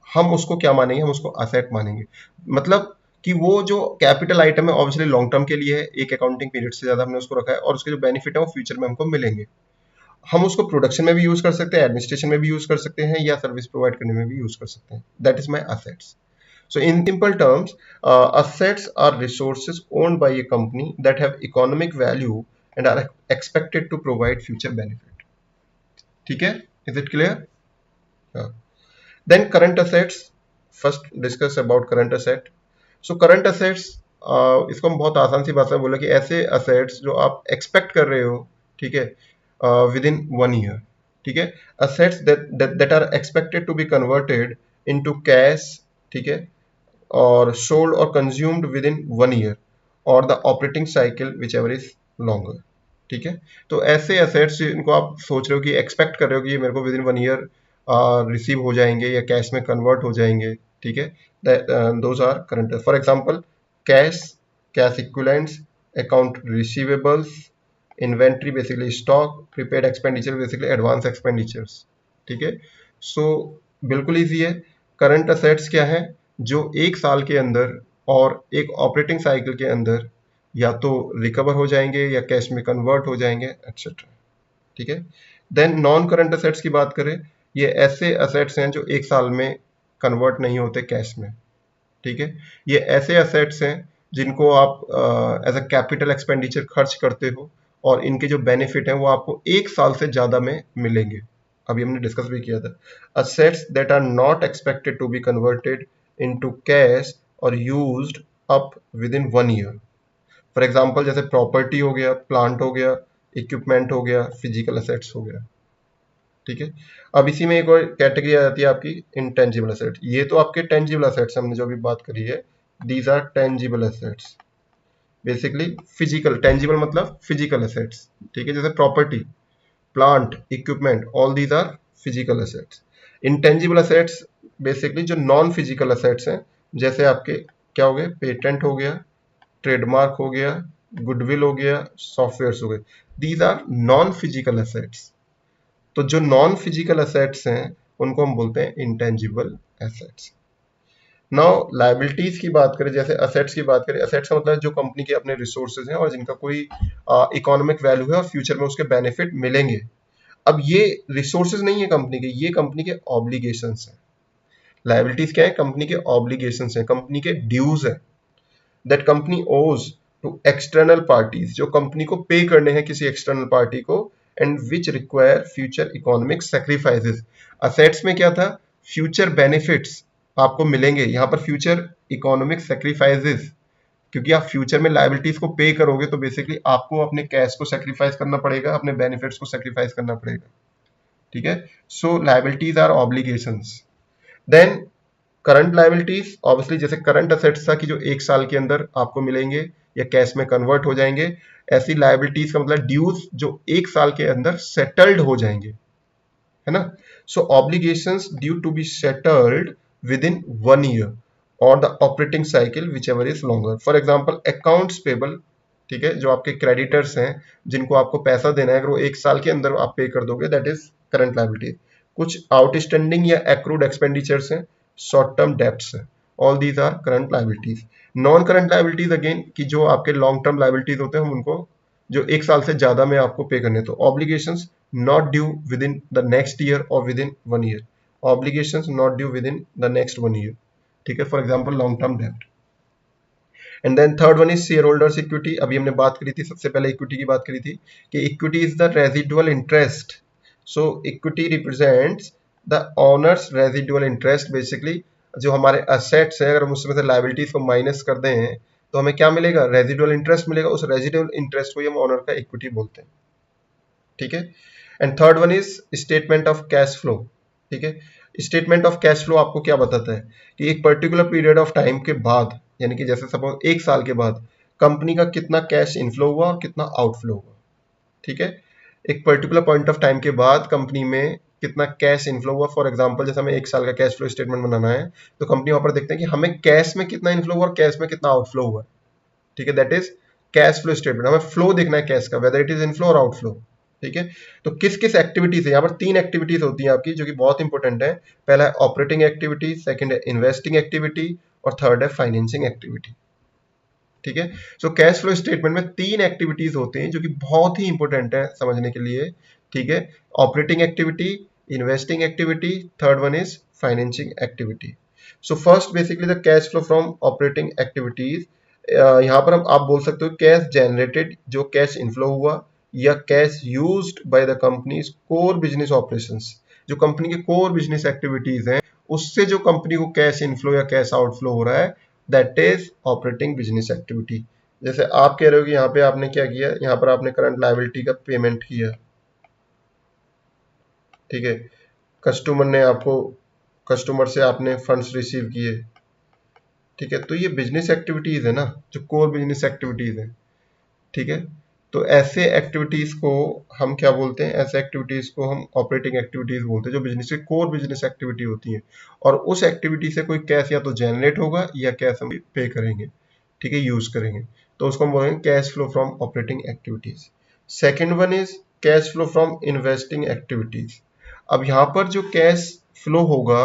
हम उसको क्या मानेंगे, हम उसको असेट मानेंगे. मतलब कि वो जो कैपिटल आइटम है ऑब्वियसली लॉन्ग टर्म के लिए है, एक अकाउंटिंग पीरियड से ज्यादा हमने उसको रखा है, और उसके जो बेनिफिट है वो फ्यूचर में हमको मिलेंगे. हम उसको प्रोडक्शन में भी यूज कर सकते हैं, एडमिनिस्ट्रेशन में भी यूज कर सकते हैं, या सर्विस प्रोवाइड करने में भी यूज कर सकते हैं. That is my assets. So in simple terms, assets are resources owned by a company that have economic value and are expected to provide future benefit. ठीक है? Is it clear? Yeah. Then current assets. First discuss about current asset. So current assets, इसको हम बहुत आसान सी भाषा में बोला कि ऐसे assets जो आप expect कर रहे हो, ठीक है, within 1 year, ठीक है, assets that are expected to be converted into cash, ठीक है, or sold or consumed within 1 year or the operating cycle whichever is longer. ठीक है, तो ऐसे एसेट्स इनको आप सोच रहे हो कि एक्सपेक्ट कर रहे हो कि ये मेरे को विद इन 1 ईयर रिसीव हो जाएंगे या कैश में कन्वर्ट हो जाएंगे, ठीक है, those are current. For example cash, cash equivalents, account receivables, inventory basically stock, prepaid expenditure basically advance expenditures. ठीक है, सो बिल्कुल ईजी है. करंट असेट्स क्या है, जो एक साल के अंदर और एक ऑपरेटिंग साइकिल के अंदर या तो रिकवर हो जाएंगे या कैश में कन्वर्ट हो जाएंगे एक्सेट्रा. ठीक है, देन नॉन करंट असेट्स की बात करें, ये ऐसे असेट्स हैं जो एक साल में कन्वर्ट नहीं होते कैश में. ठीक है, ये ऐसे असेट्स हैं जिनको आप एज अ कैपिटल एक्सपेंडिचर खर्च करते हो और इनके जो बेनिफिट हैं वो आपको एक साल से ज्यादा में मिलेंगे. अभी हमने डिस्कस भी किया था. Assets that are not expected to be converted into cash और used up within 1 year. For example जैसे प्रॉपर्टी हो गया, प्लांट हो गया, इक्विपमेंट हो गया, फिजिकल असेट्स हो गया. ठीक है, अब इसी में एक और कैटेगरी आ जाती है आपकी इंटेंजिबल असेट्स. ये तो आपके टेंजिबल असेट्स हमने जो अभी बात करी है, these are tangible assets. Basically physical, tangible मतलब फिजिकल असेट्स. ठीक है, जैसे property, plant, equipment, all these are physical assets. Intangible assets basically जो नॉन फिजिकल असेट्स हैं, जैसे आपके क्या हो गए, पेटेंट हो गया, ट्रेडमार्क हो गया, गुडविल हो गया, सॉफ्टवेयर हो गए. These are non physical assets. तो जो नॉन फिजिकल असेट्स हैं उनको हम बोलते हैं इंटेंजिबल एसेट्स. नाउ लायबिलिटीज की बात करें, जैसे असेट्स की बात करें, असेट्स का मतलब जो कंपनी के अपने रिसोर्सेज हैं और जिनका कोई इकोनॉमिक वैल्यू है और फ्यूचर में उसके बेनिफिट मिलेंगे. अब ये रिसोर्सेज नहीं है कंपनी के, ये कंपनी के ऑब्लिगेशंस हैं। लायबिलिटीज क्या है? कंपनी के ऑब्लिगेशंस हैं, कंपनी के ड्यूज है दैट कंपनी ओज टू एक्सटर्नल पार्टीज, जो कंपनी को पे करने हैं किसी एक्सटर्नल पार्टी को, and which require future economic sacrifices. Assets में क्या था? फ्यूचर बेनिफिट्स आपको मिलेंगे, यहाँ पर फ्यूचर इकोनॉमिक सेक्रीफाइसेस, क्योंकि आप फ्यूचर में लायबिलिटीज को पे करोगे तो बेसिकली आपको अपने कैश को सेक्रीफाइस करना पड़ेगा, अपने बेनिफिट्स को सेक्रीफाइस करना पड़ेगा, ठीक है। So liabilities are obligations. Then current liabilities, obviously जैसे करंट असेट्स था कि जो 1 साल के अंदर आपको मिलेंगे या कैश में कन्वर्ट हो जाएंगे, ऐसी लायबिलिटीज का मतलब ड्यूज जो 1 साल के अंदर सेटल्ड हो जाएंगे, है ना। So obligations due to be settled within 1 year और the operating cycle which ever is longer. For example accounts payable, ठीक है, जो आपके क्रेडिटर्स हैं जिनको आपको पैसा देना है, अगर वो 1 साल के अंदर आप पे कर दोगे, दैट इज करंट लायबिलिटी। कुछ आउटस्टैंडिंग या एक्रूड एक्सपेंडिचर्स हैं, शॉर्ट टर्म डेब्ट्स हैं, all these are current liabilities. Non current liabilities again कि जो आपके लॉन्ग टर्म लायबिलिटीज होते हैं, हम उनको जो 1 साल से ज्यादा में आपको पे करने, तो obligations not due within the next year और within 1 year, obligations not due within the next 1 year, ठीक है, फॉर एग्जाम्पल लॉन्ग टर्म डेब्ट। And then third one is share holders equity. अभी हमने बात करी थी, सबसे पहले इक्विटी की बात करी थी कि equity is the residual interest. So equity represents the owners residual interest. Basically जो हमारे असेट्स है, अगर हम उसमें से लायबिलिटीज को माइनस कर दें तो हमें क्या मिलेगा? रेजिडुअल इंटरेस्ट मिलेगा। उस रेजिडुअल इंटरेस्ट को ही हम ओनर का इक्विटी बोलते हैं, ठीक है। And third one is statement of cash flow, ठीक है। स्टेटमेंट ऑफ कैश फ्लो आपको क्या बताता है कि एक पर्टिकुलर पीरियड ऑफ टाइम के बाद, यानी कि जैसे सपोज 1 साल के बाद कंपनी का कितना कैश इनफ्लो हुआ और कितना आउटफ्लो हुआ, ठीक है। एक पर्टिकुलर पॉइंट ऑफ टाइम के बाद कंपनी में कितना कैश इनफ्लो हुआ। फॉर एग्जांपल जैसे हमें 1 साल का कैश फ्लो स्टेटमेंट बनाना है तो कंपनी वहां पर देखते हैं कि हमें कैश में कितना इनफ्लो हुआ और कैश में कितना आउटफ्लो हुआ, ठीक है। That is cash flow statement. हमें फ्लो देखना है कैश का, वेदर इट इज इनफ्लो और आउटफ्लो, ठीक है। तो किस किस एक्टिविटीज है, यहाँ पर 3 एक्टिविटीज होती हैं आपकी जो कि बहुत इंपॉर्टेंट है। पहला है ऑपरेटिंग एक्टिविटी, सेकंड है इन्वेस्टिंग एक्टिविटी और थर्ड है फाइनेंसिंग एक्टिविटी, ठीक है। सो कैश फ्लो स्टेटमेंट में 3 एक्टिविटीज होते हैं जो कि बहुत ही इंपॉर्टेंट है समझने के लिए, ठीक है। Operating activity, investing activity, third one is financing activity. So first basically the cash flow from operating activities. यहाँ पर हम आप बोल सकते हो कैश जनरेटेड, जो कैश इनफ्लो हुआ, या cash used by the companies core business operations, जो कंपनी के कोर बिजनेस एक्टिविटीज हैं उससे जो कंपनी को कैश इनफ्लो या कैश आउटफ्लो हो रहा है, that is operating business activity. जैसे आप कह रहे हो कि यहाँ पे आपने क्या किया, यहाँ पर आपने करंट लायबिलिटी का पेमेंट किया, ठीक है। कस्टमर ने आपको, कस्टमर से आपने फंड्स रिसीव किए, ठीक है। तो ये बिजनेस एक्टिविटीज है ना, जो कोर बिजनेस एक्टिविटीज है, ठीक है। तो ऐसे एक्टिविटीज को हम क्या बोलते हैं? ऐसे एक्टिविटीज को हम ऑपरेटिंग एक्टिविटीज बोलते हैं, जो बिजनेस के कोर बिजनेस एक्टिविटी होती है, और उस एक्टिविटी से कोई कैश या तो जनरेट होगा या कैश हम पे करेंगे, ठीक है, यूज करेंगे, तो उसको हम बोलेंगे cash flow from operating activities. Second one is cash flow from investing activities. अब यहाँ पर जो कैश फ्लो होगा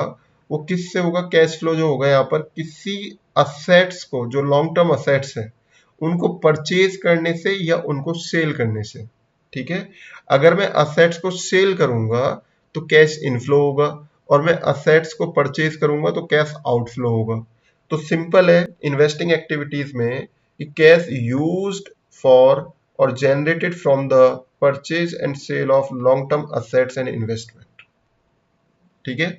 वो किससे होगा? कैश फ्लो जो होगा यहाँ पर किसी असेट्स को, जो लॉन्ग टर्म असेट्स है उनको परचेज करने से या उनको सेल करने से, ठीक है। अगर मैं असेट्स को सेल करूंगा तो कैश इनफ्लो होगा, और मैं असेट्स को परचेज करूंगा तो कैश आउटफ्लो होगा। तो सिंपल है इन्वेस्टिंग एक्टिविटीज में कि कैश यूज्ड फॉर और generated from the purchase and sale of long term assets and investment, ठीक है।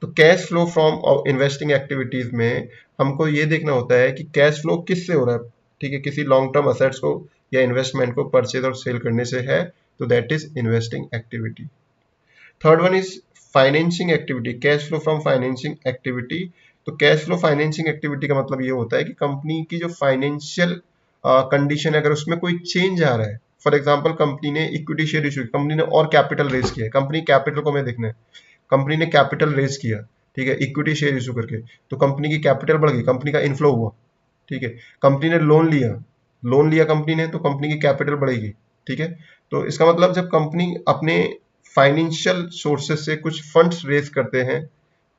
तो cash flow from investing activities में हमको ये देखना होता है कि कैश फ्लो किससे हो रहा है, ठीक है, किसी लॉन्ग टर्म असेट्स को या इन्वेस्टमेंट को परचेज और सेल करने से है, तो that is investing activity. Third one is financing activity, cash flow from financing activity. तो कैश फ्लो फाइनेंसिंग एक्टिविटी का मतलब ये होता है कि कंपनी की जो फाइनेंशियल कंडीशन है, अगर उसमें कोई चेंज आ रहा है, फॉर एग्जाम्पल कंपनी ने इक्विटी शेयर इशू, कंपनी ने और कैपिटल रेज किया है, कंपनी कैपिटल को हमें देखना है, कंपनी ने कैपिटल रेज किया, ठीक है, इक्विटी शेयर इशू करके, तो कंपनी की कैपिटल बढ़ गई, कंपनी का इनफ्लो हुआ, ठीक है। कंपनी ने लोन लिया, लोन लिया कंपनी ने, तो कंपनी की कैपिटल बढ़ेगी, ठीक है। तो इसका मतलब जब कंपनी अपने फाइनेंशियल सोर्सेज से कुछ फंड्स रेज करते हैं,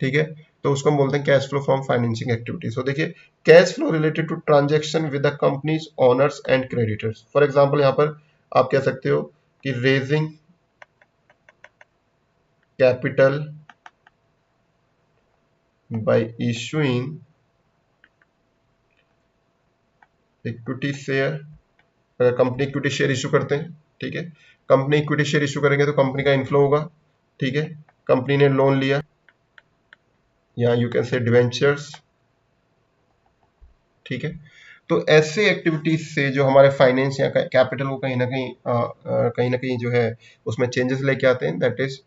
ठीक है, तो उसको हम बोलते हैं cash flow from financing activities. तो देखिए cash flow related to transaction with the company's owners and creditors. For example यहाँ पर आप कह सकते हो कि raising capital by issuing equity share. अगर कंपनी इक्विटी शेयर इशू करते हैं, ठीक है, कंपनी इक्विटी शेयर इशू करेंगे तो कंपनी का इनफ्लो होगा, ठीक है। कंपनी ने लोन लिया या यू कैन से डिवेंचर्स, ठीक है। तो ऐसे एक्टिविटीज से जो हमारे फाइनेंस या कैपिटल को कहीं ना कहीं जो है उसमें चेंजेस लेके आते हैं, that is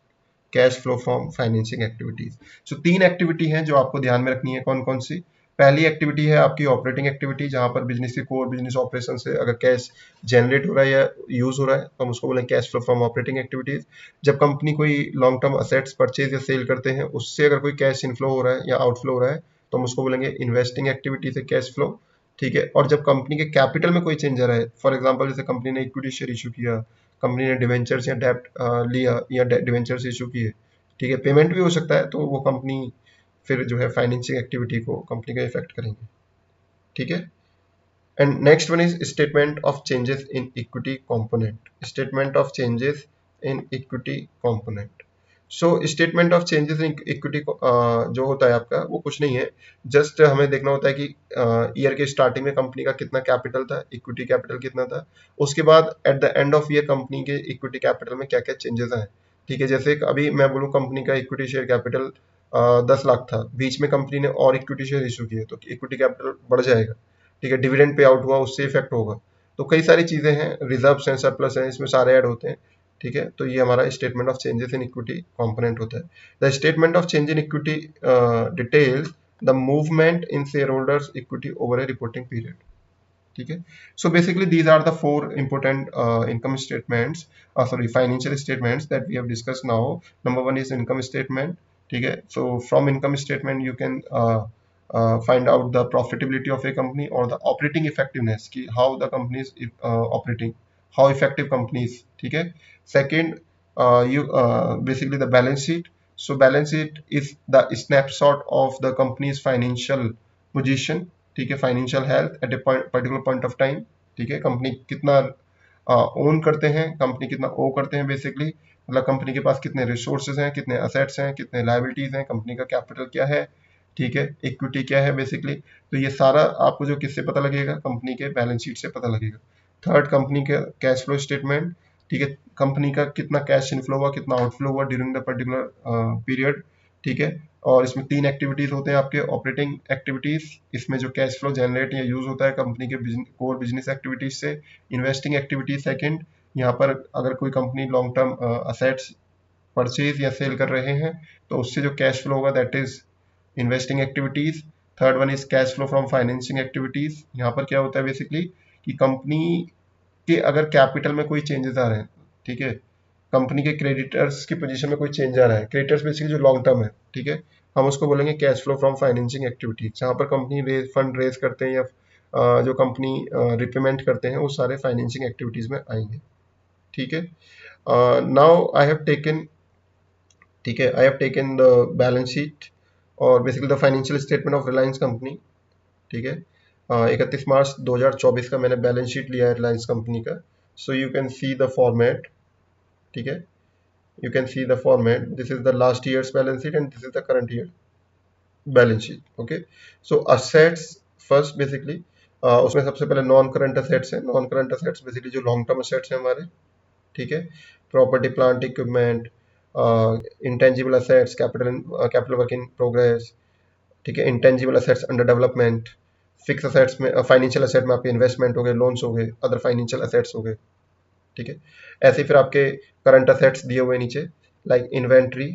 cash flow from financing activities. So तीन एक्टिविटी हैं जो आपको ध्यान में रखनी है। कौन कौन सी? पहली एक्टिविटी है आपकी ऑपरेटिंग एक्टिविटी, जहां पर बिजनेस के कोर बिजनेस ऑपरेशन से अगर कैश जनरेट हो रहा है या यूज हो रहा है तो हम उसको बोलेंगे cash flow from operating activities. जब कंपनी कोई लॉन्ग टर्म असेट्स परचेज या सेल करते हैं, उससे अगर कोई कैश इनफ्लो हो रहा है या आउटफ्लो हो रहा है तो हम उसको बोलेंगे इन्वेस्टिंग एक्टिविटी से कैश फ्लो, ठीक है। और जब कंपनी के कैपिटल में कोई चेंज आ रहा है, फॉर एग्जांपल जैसे कंपनी ने इक्विटी शेयर इशू किया, कंपनी ने डिवेंचर्स या डेब्ट लिया या डिवेंचर्स इशू किए, ठीक है, पेमेंट भी हो सकता है, तो वो कंपनी फिर जो है फाइनेंसिंग एक्टिविटी को कंपनी का इफेक्ट करेंगे, ठीक है। And next one is statement of changes in equity component. Statement of changes in equity component. So statement of changes in equity जो होता है आपका, वो कुछ नहीं है, जस्ट हमें देखना होता है कि ईयर के स्टार्टिंग में कंपनी का कितना कैपिटल था, इक्विटी कैपिटल कितना था, उसके बाद at the end of year company के इक्विटी कैपिटल में क्या क्या चेंजेस आए, ठीक है। जैसे अभी मैं बोलूँ कंपनी का इक्विटी शेयर कैपिटल 10 लाख था, बीच में कंपनी ने और इक्विटी शेयर इशू किए तो इक्विटी कैपिटल बढ़ जाएगा, ठीक है। डिविडेंड पे आउट हुआ, उससे इफेक्ट होगा। तो कई सारी चीजें हैं, रिजर्व्स हैं, सरप्लस हैं, इसमें सारे ऐड होते हैं, ठीक है। तो ये हमारा statement of changes in equity component होता है। The statement of change in equity details the movement in share holders equity over a reporting period, ठीक है। So basically these are the four important income statements, sorry financial statements that we have discuss now. Number one is income statement, ठीक है। So from income statement you can find out the profitability of a company or the operating effectiveness की how the company is operating, how effective company is, ठीक है। Second, you basically the balance sheet. So balance sheet is the snapshot of the company's financial position, ठीक है, financial health at a particular point of time, ठीक है। कंपनी कितना ओन करते हैं, कंपनी कितना ओ करते हैं, बेसिकली मतलब कंपनी के पास कितने रिसोर्सेज हैं, कितने असेट्स हैं, कितने लाइबिलिटीज हैं, कंपनी का कैपिटल क्या है, ठीक है, इक्विटी क्या है बेसिकली। तो ये सारा आपको जो किससे पता लगेगा, कंपनी के बैलेंस शीट से पता लगेगा। थर्ड, कंपनी का कैश फ्लो स्टेटमेंट, ठीक है, कंपनी का कितना कैश इनफ्लो हुआ, कितना आउटफ्लो हुआ ड्यूरिंग द पर्टिकुलर पीरियड, ठीक है। और इसमें तीन एक्टिविटीज होते हैं आपके ऑपरेटिंग एक्टिविटीज, इसमें जो कैश फ्लो जनरेट या यूज होता है कंपनी के कोर बिजनेस एक्टिविटीज से। इन्वेस्टिंग एक्टिविटीज सेकंड, यहाँ पर अगर कोई company long term assets purchase या सेल कर रहे हैं तो उससे जो कैश फ्लो होगा that is investing activities. Third one is cash flow from financing activities. यहाँ पर क्या होता है बेसिकली कि कंपनी के अगर कैपिटल में कोई चेंजेस आ रहे हैं, ठीक है, कंपनी के क्रेडिटर्स की पोजीशन में कोई चेंज आ रहा है, क्रेडिटर्स बेसिकली जो लॉन्ग टर्म है, ठीक है, हम उसको बोलेंगे cash flow from financing activities. जहाँ पर कंपनी फंड रेज करते हैं या जो कंपनी रिपेमेंट करते हैं वो सारे फाइनेंसिंग एक्टिविटीज में आएंगे, ठीक है। नाउ आई हैव टेकन, ठीक है, I have taken the balance sheet और basically the financial statement of Reliance company, ठीक है। 31 मार्च 2024 का मैंने बैलेंस शीट लिया है रिलायंस कंपनी का। So you can see the format, ठीक है, you can see the format. This is the last year's balance sheet and this is the current year balance sheet. Okay, so assets first basically, उसमें सबसे पहले नॉन करंट असेट्स है। नॉन करंट असेट्स बेसिकली जो लॉन्ग टर्म असेट्स हैं हमारे, ठीक है, property plant equipment, intangible assets, capital work in progress, ठीक है, intangible assets under development, fix assets में फाइनेंशियल असेट में आपके इन्वेस्टमेंट हो गए, लोन्स हो गए, अदर फाइनेंशियल असेट्स हो गए, ठीक है। ऐसे ही फिर आपके करंट असेट्स दिए हुए नीचे लाइक इन्वेंट्री,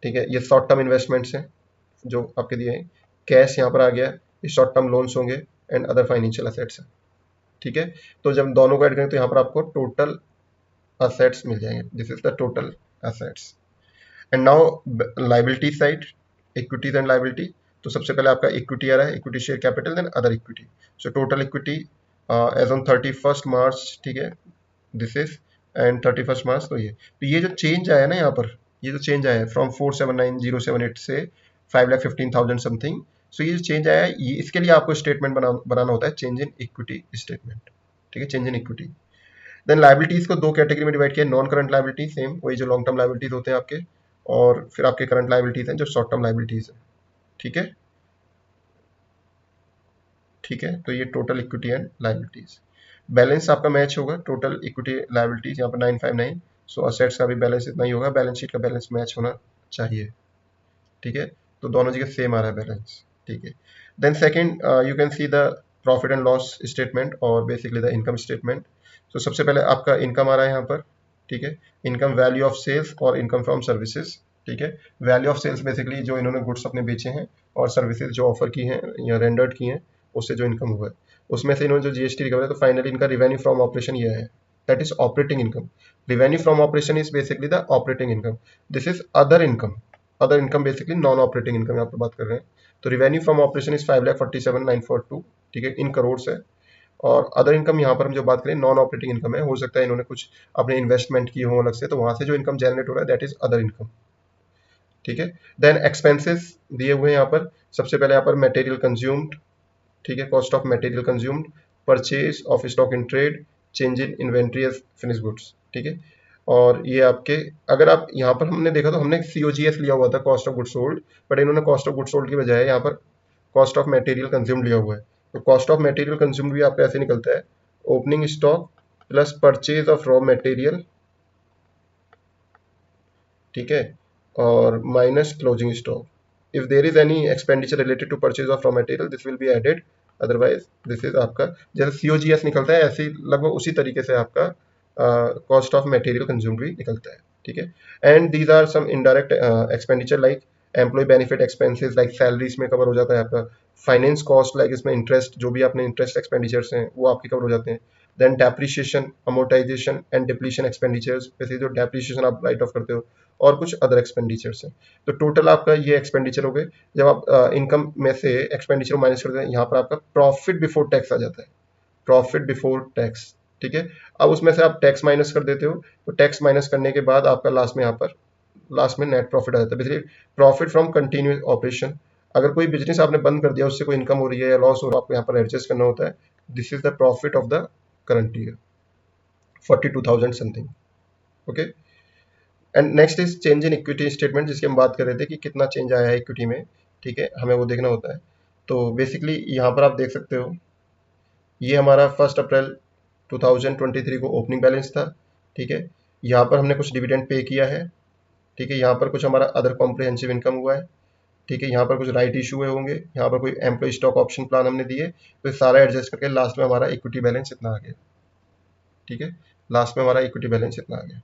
ठीक है, ये शॉर्ट टर्म इन्वेस्टमेंट्स हैं जो आपके दिए हैं। कैश यहाँ पर आ गया, ये शॉर्ट टर्म लोन्स होंगे एंड अदर फाइनेंशियल असेट्स हैं, ठीक है। तो जब दोनों को ऐड करें तो यहाँ पर आपको टोटल असेट्स मिल जाएंगे, this is the total assets. And now liability side, equities and liability. तो सबसे पहले आपका इक्विटी आ रहा है, equity share capital, then other equity. So total equity as on 31 March, ठीक है, दिस इज एंड 31 मार्च। तो ये जो चेंज आया ना यहाँ पर, ये जो चेंज आया है फ्रॉम 479078 से 5,15,000 समथिंग, सो ये जो चेंज आया है ये इसके लिए आपको स्टेटमेंट बनाना होता है, चेंज इन इक्विटी स्टेटमेंट, ठीक है, change in equity. Then liabilities को दो कैटेगरी में डिवाइड किया, नॉन करंट लाइबिलिटी, सेम वही जो लॉन्ग टर्म लाइबिलिटीज होते हैं आपके, और फिर आपके करंट लाइबिलिटीज हैं जो शॉर्ट टर्म लाइबिलिटीज है। ठीक है, ठीक है, तो ये total equity and liabilities. Balance आपका मैच होगा, टोटल इक्विटी लाइबिलिटीज यहाँ पर 959, सो असेट्स का भी बैलेंस इतना ही होगा, बैलेंस शीट का बैलेंस मैच होना चाहिए। ठीक है, तो दोनों जगह सेम आ रहा है बैलेंस। ठीक है, then second you can see the profit and loss statement और बेसिकली द इनकम स्टेटमेंट। तो सबसे पहले आपका इनकम आ रहा है यहाँ पर। ठीक है, इनकम वैल्यू ऑफ सेल्स और इनकम फ्रॉम सर्विसेज। ठीक है, वैल्यू ऑफ सेल्स बेसिकली जो इन्होंने गुड्स अपने बेचे हैं, और सर्विसेज जो ऑफर की हैं या रेंडर्ड की हैं, उससे जो इनकम हुआ है उसमें से इन्होंने जो जीएसटी रिकवर है, तो फाइनली इनका रिवेन्यू फ्रॉम ऑपरेशन ये है, that is operating income. Revenue from operation is basically the operating income, this is other income. Other income basically non operating income यहाँ पर बात कर रहे हैं। तो रिवेन्यू फ्रॉम ऑपरेशन इज 5,47,942, ठीक है, इन करोड़ से। और अदर इनकम यहाँ पर हम जो बात करें नॉन ऑपरेटिंग इनकम है, हो सकता है इन्होंने कुछ अपने इन्वेस्टमेंट की हो अलग से, तो वहां से जो इनकम जनरेट हो रहा है दैट इज अदर इनकम। ठीक है, देन एक्सपेंसेस दिए हुए हैं यहाँ पर। सबसे पहले यहाँ पर मटेरियल कंज्यूम्ड, ठीक है, cost of material consumed, purchase of stock in trade, change in inventory as finish goods. ठीक है, और ये आपके, अगर आप यहाँ पर हमने देखा तो हमने COGS लिया हुआ था, cost of good sold, but इन्होंने कॉस्ट ऑफ गुड सोल्ड की बजाय यहाँ पर कॉस्ट ऑफ मटेरियल कंज्यूम्ड लिया हुआ है। तो कॉस्ट ऑफ मटेरियल कंज्यूम्ड भी आपका ऐसे निकलता है, opening stock plus purchase of raw material, ठीक है, और minus closing stock. If there is any expenditure related to purchase of raw material this will be added, otherwise this is आपका, जैसे COGS निकलता है ऐसे लगभग उसी तरीके से आपका कॉस्ट ऑफ मटेरियल कंज्यूम्ड भी निकलता है। ठीक है, and these are some indirect expenditure like employ benefit expenses, like salaries में कवर हो जाता है आपका, फाइनेंस कॉस्ट, लाइक इसमें इंटरेस्ट, जो भी आपने इंटरेस्ट एक्सपेंडिचर्स हैं वो आपके कवर हो जाते हैं। Then depreciation, amortization and depletion expenditures, जैसे जो डेप्रिशिएशन आप राइट ऑफ करते हो, और कुछ अदर एक्सपेंडिचर्स हैं। तो टोटल आपका ये एक्सपेंडिचर हो गए। जब आप इनकम में से एक्सपेंडिचर माइनस करते हैं, यहाँ पर आपका प्रॉफिट बिफोर टैक्स आ जाता है, प्रॉफिट बिफोर टैक्स। ठीक है, अब उसमें से आप टैक्स माइनस कर देते हो, तो टैक्स माइनस करने के बाद आपका लास्ट में यहाँ पर लास्ट में नेट प्रॉफिट आ जाता है, basically profit from continuous operation. अगर कोई बिजनेस आपने बंद कर दिया, उससे कोई इनकम हो रही है या लॉस हो रहा है, आपको यहाँ पर एडजस्ट करना होता है। This is the profit of the current year, 42,000 something. Okay, and next is change in equity statement, जिसकी हम बात कर रहे थे कि कितना चेंज आया है इक्विटी में। ठीक है, हमें वो देखना होता है। तो बेसिकली यहाँ पर आप देख सकते हो, ये हमारा 1 अप्रैल 2023 को ओपनिंग बैलेंस था। ठीक है, यहाँ पर हमने कुछ डिविडेंड पे किया है। ठीक है, यहाँ पर कुछ हमारा अदर कॉम्प्रिहेंसिव इनकम हुआ है। ठीक है, यहाँ पर कुछ राइट इशू हुए होंगे, यहाँ पर कोई एम्प्लॉय स्टॉक ऑप्शन प्लान हमने दिए, तो सारा एडजस्ट करके लास्ट में हमारा इक्विटी बैलेंस इतना आ गया। ठीक है, लास्ट में हमारा इक्विटी बैलेंस इतना आ गया,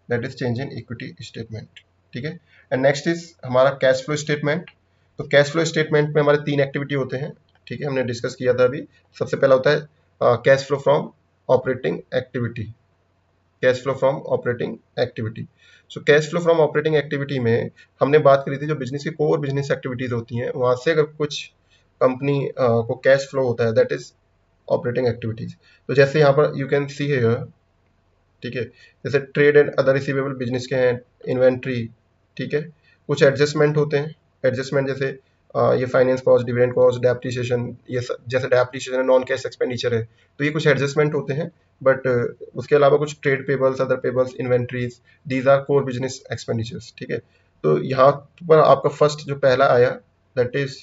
that is change in equity statement. ठीक है, एंड नेक्स्ट इज हमारा कैश फ्लो स्टेटमेंट। तो कैश फ्लो स्टेटमेंट में हमारे 3 एक्टिविटी होते हैं। ठीक है, हमने डिस्कस किया था अभी। सबसे पहला होता है cash flow from operating activity, cash flow from operating activity. So cash flow from operating activity में हमने बात करी थी, जो बिजनेस की कोर बिजनेस एक्टिविटीज होती हैं, वहां से अगर कुछ कंपनी को कैश फ्लो होता है, दैट इज ऑपरेटिंग एक्टिविटीज। तो जैसे यहाँ पर यू कैन सी हियर, ठीक है, जैसे trade and other receivable business के हैं, इन्वेंट्री। ठीक है, कुछ एडजस्टमेंट होते हैं, एडजस्टमेंट जैसे ये finance cost, dividend cost, depreciation, जैसे डेप्रिसिएशन नॉन कैश एक्सपेंडिचर है, तो ये कुछ एडजस्टमेंट होते हैं। बट उसके अलावा कुछ trade payables, other payables, inventories, these are core business expenditures. ठीक है, तो यहाँ पर आपका फर्स्ट जो पहला आया, दैट इज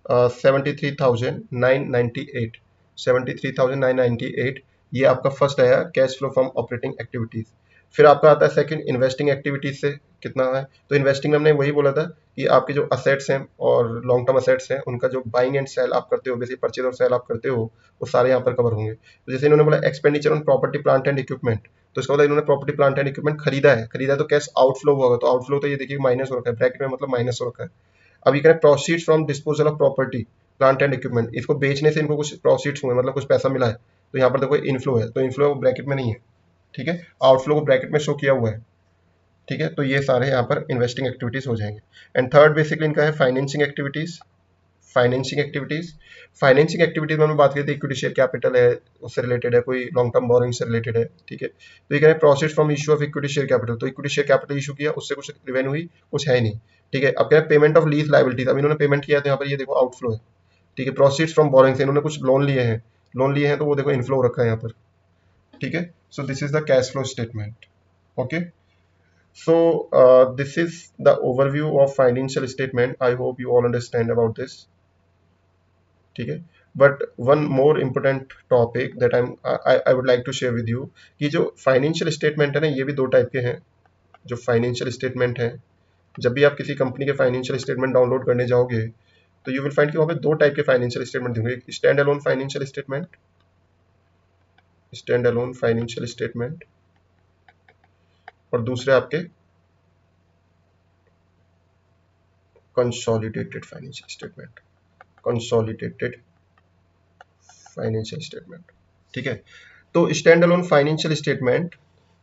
73,998, 73,998, ये आपका फर्स्ट आया cash flow from operating activities. फिर आपका आता है सेकंड इन्वेस्टिंग एक्टिविटीज से कितना है। तो इन्वेस्टिंग में हमने वही बोला था कि आपके जो असेट्स हैं और लॉन्ग टर्म असेट्स हैं, उनका जो बाइंग एंड सेल आप करते हो, बेसिकली परचेज और सेल आप करते हो, वो सारे यहाँ पर कवर होंगे। तो जैसे इन्होंने बोला expenditure on property plant and equipment, तो इसका मतलब इन्होंने प्रॉपर्टी प्लांट एंड इक्विपमेंट खरीदा है, तो कैश आउटफ्लो होगा। तो आउटफ्लो तो ये देखिए माइनस हो रखा है, ब्रैकेट में मतलब माइनस हो रखा है। अब ये करें proceeds from disposal of property plant and equipment, इसको बेचने से इनको कुछ प्रोसीड्स हुए, मतलब कुछ पैसा मिला है, तो यहाँ पर देखो इनफ्लो है, तो इनफ्लो ब्रैकेट में नहीं है। ठीक है, आउटफ्लो को ब्रैकेट में शो किया हुआ है। ठीक है, तो ये सारे यहाँ पर इन्वेस्टिंग एक्टिविटीज हो जाएंगे। एंड थर्ड बेसिकली इनका है financing activities. Financing activities, financing activities में हम बात करें तो इक्विटी शेयर कैपिटल है, उससे रिलेटेड है, कोई लॉन्ग टर्म बोरिंग से रिलेटेड है। ठीक है, तो ये कह रहे हैं proceeds from issue of equity share capital, तो इक्विटी शेयर कैपिटल इशू किया, उससे कुछ रेवेन्यू हुई, कुछ है नहीं। ठीक है, अब कह रहे हैं पेमेंट ऑफ लीज लाइबिलिटीज, अब इन्होंने पेमेंट किया, तो यहाँ पर ये देखो आउटफ्लो है। ठीक है, प्रोसीड्स फ्रॉम बोरिंग से इन्होंने कुछ लोन लिए हैं, लोन लिए हैं, तो वो देखो इनफ्लो रखा है यहाँ पर। ठीक है, so this is the cash flow statement. Okay, So this is the overview of financial statement. I hope you all understand about this. ठीक है. But one more important topic that I would like to share with you कि जो फाइनेंशियल स्टेटमेंट है ना, ये भी दो टाइप के हैं. जो फाइनेंशियल स्टेटमेंट है, जब भी आप किसी कंपनी के फाइनेंशियल स्टेटमेंट डाउनलोड करने जाओगे तो यू विल फाइंड कि वहाँ पे दो टाइप के फाइनेंशियल स्टेटमेंट देंगे. एक stand alone financial statement, stand alone financial statement, और दूसरे आपके consolidated financial statement, consolidated financial statement. ठीक है. तो स्टैंड अलोन फाइनेंशियल स्टेटमेंट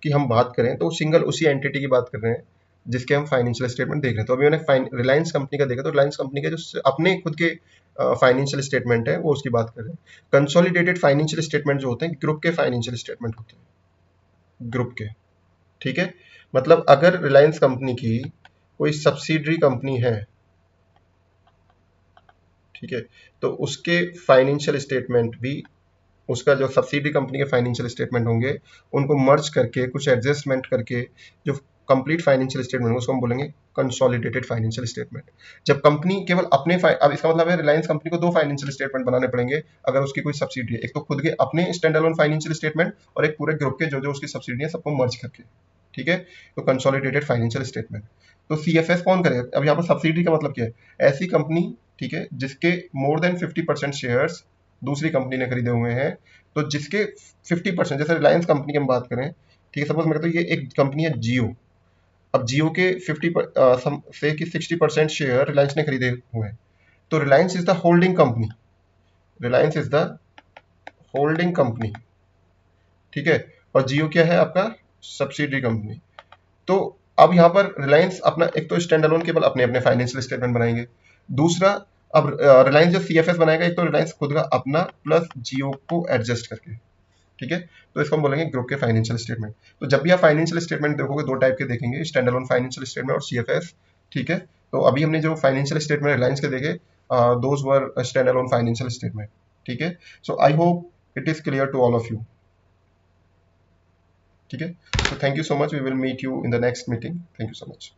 की हम बात करें तो सिंगल उसी एंटिटी की बात कर रहे हैं जिसके हम फाइनेंशियल स्टेटमेंट देख रहे हैं. तो अभी मैंने रिलायंस कंपनी का देखा, तो रिलायंस कंपनी के जो अपने खुद के फाइनेंशियल स्टेटमेंट है वो उसकी बात कर रहे हैं. कंसोलिडेटेड फाइनेंशियल स्टेटमेंट जो होते हैं ग्रुप के फाइनेंशियल स्टेटमेंट होते हैं, ग्रुप के. ठीक है. मतलब अगर रिलायंस कंपनी की कोई सब्सिडरी कंपनी है, ठीक है, तो उसके फाइनेंशियल स्टेटमेंट भी, उसका जो सब्सिडी कंपनी के फाइनेंशियल स्टेटमेंट होंगे उनको मर्ज करके कुछ एडजस्टमेंट करके जो कंप्लीट फाइनेंशियल स्टेटमेंट होगा उसको हम बोलेंगे कंसोलिडेटेड फाइनेंशियल स्टेटमेंट. जब कंपनी केवल अपने अब इसका मतलब है रिलायंस कंपनी को दो फाइनेंशियल स्टेटमेंट बनाने पड़ेंगे अगर उसकी कोई सब्सिडी है. एक तो खुद के अपने स्टैंड अलोन फाइनेंशियल स्टेटमेंट और एक पूरे ग्रुप के जो जो उसकी सब्सिडी है सबको मर्ज करके. ठीक है. तो कंसोलिडेटेड फाइनेंशियल स्टेटमेंट. तो सीएफएस कौन करेगा? अब यहाँ पर सब्सिडी का मतलब क्या है? ऐसी कंपनी, ठीक है, जिसके मोर देन 50% शेयर्स दूसरी कंपनी ने खरीदे हुए हैं. तो जिसके 50%, जैसे रिलायंस कंपनी की हम बात करें, ठीक है, सपोज मैं कहता हूँ ये एक कंपनी है जियो. अब जियो के 60% शेयर रिलायंस ने खरीदे हुए हैं. तो Reliance is the holding company, Reliance is the holding company. ठीक है. और जियो क्या है? आपका सब्सिडरी कंपनी. तो अब यहाँ पर रिलायंस अपना एक तो स्टैंड अलोन केवल अपने अपने फाइनेंशियल स्टेटमेंट बनाएंगे. दूसरा, अब रिलायंस जो सीएफएस बनाएगा, एक तो रिलायंस खुद का अपना प्लस जियो को एडजस्ट करके. ठीक है. तो इसको हम बोलेंगे ग्रुप के फाइनेंशियल स्टेटमेंट. तो जब भी आप फाइनेंशियल स्टेटमेंट देखोगे दो टाइप के देखेंगे, स्टैंड अलोन फाइनेंशियल स्टेटमेंट और सीएफएस. ठीक है. तो अभी हमने जो फाइनेंशियल स्टेटमेंट रिलायंस के देखे, those were standalone financial statement. ठीक है. So I hope it is clear to all of you. ठीक है. So thank you so much. We will meet you in the next meeting. Thank you so much.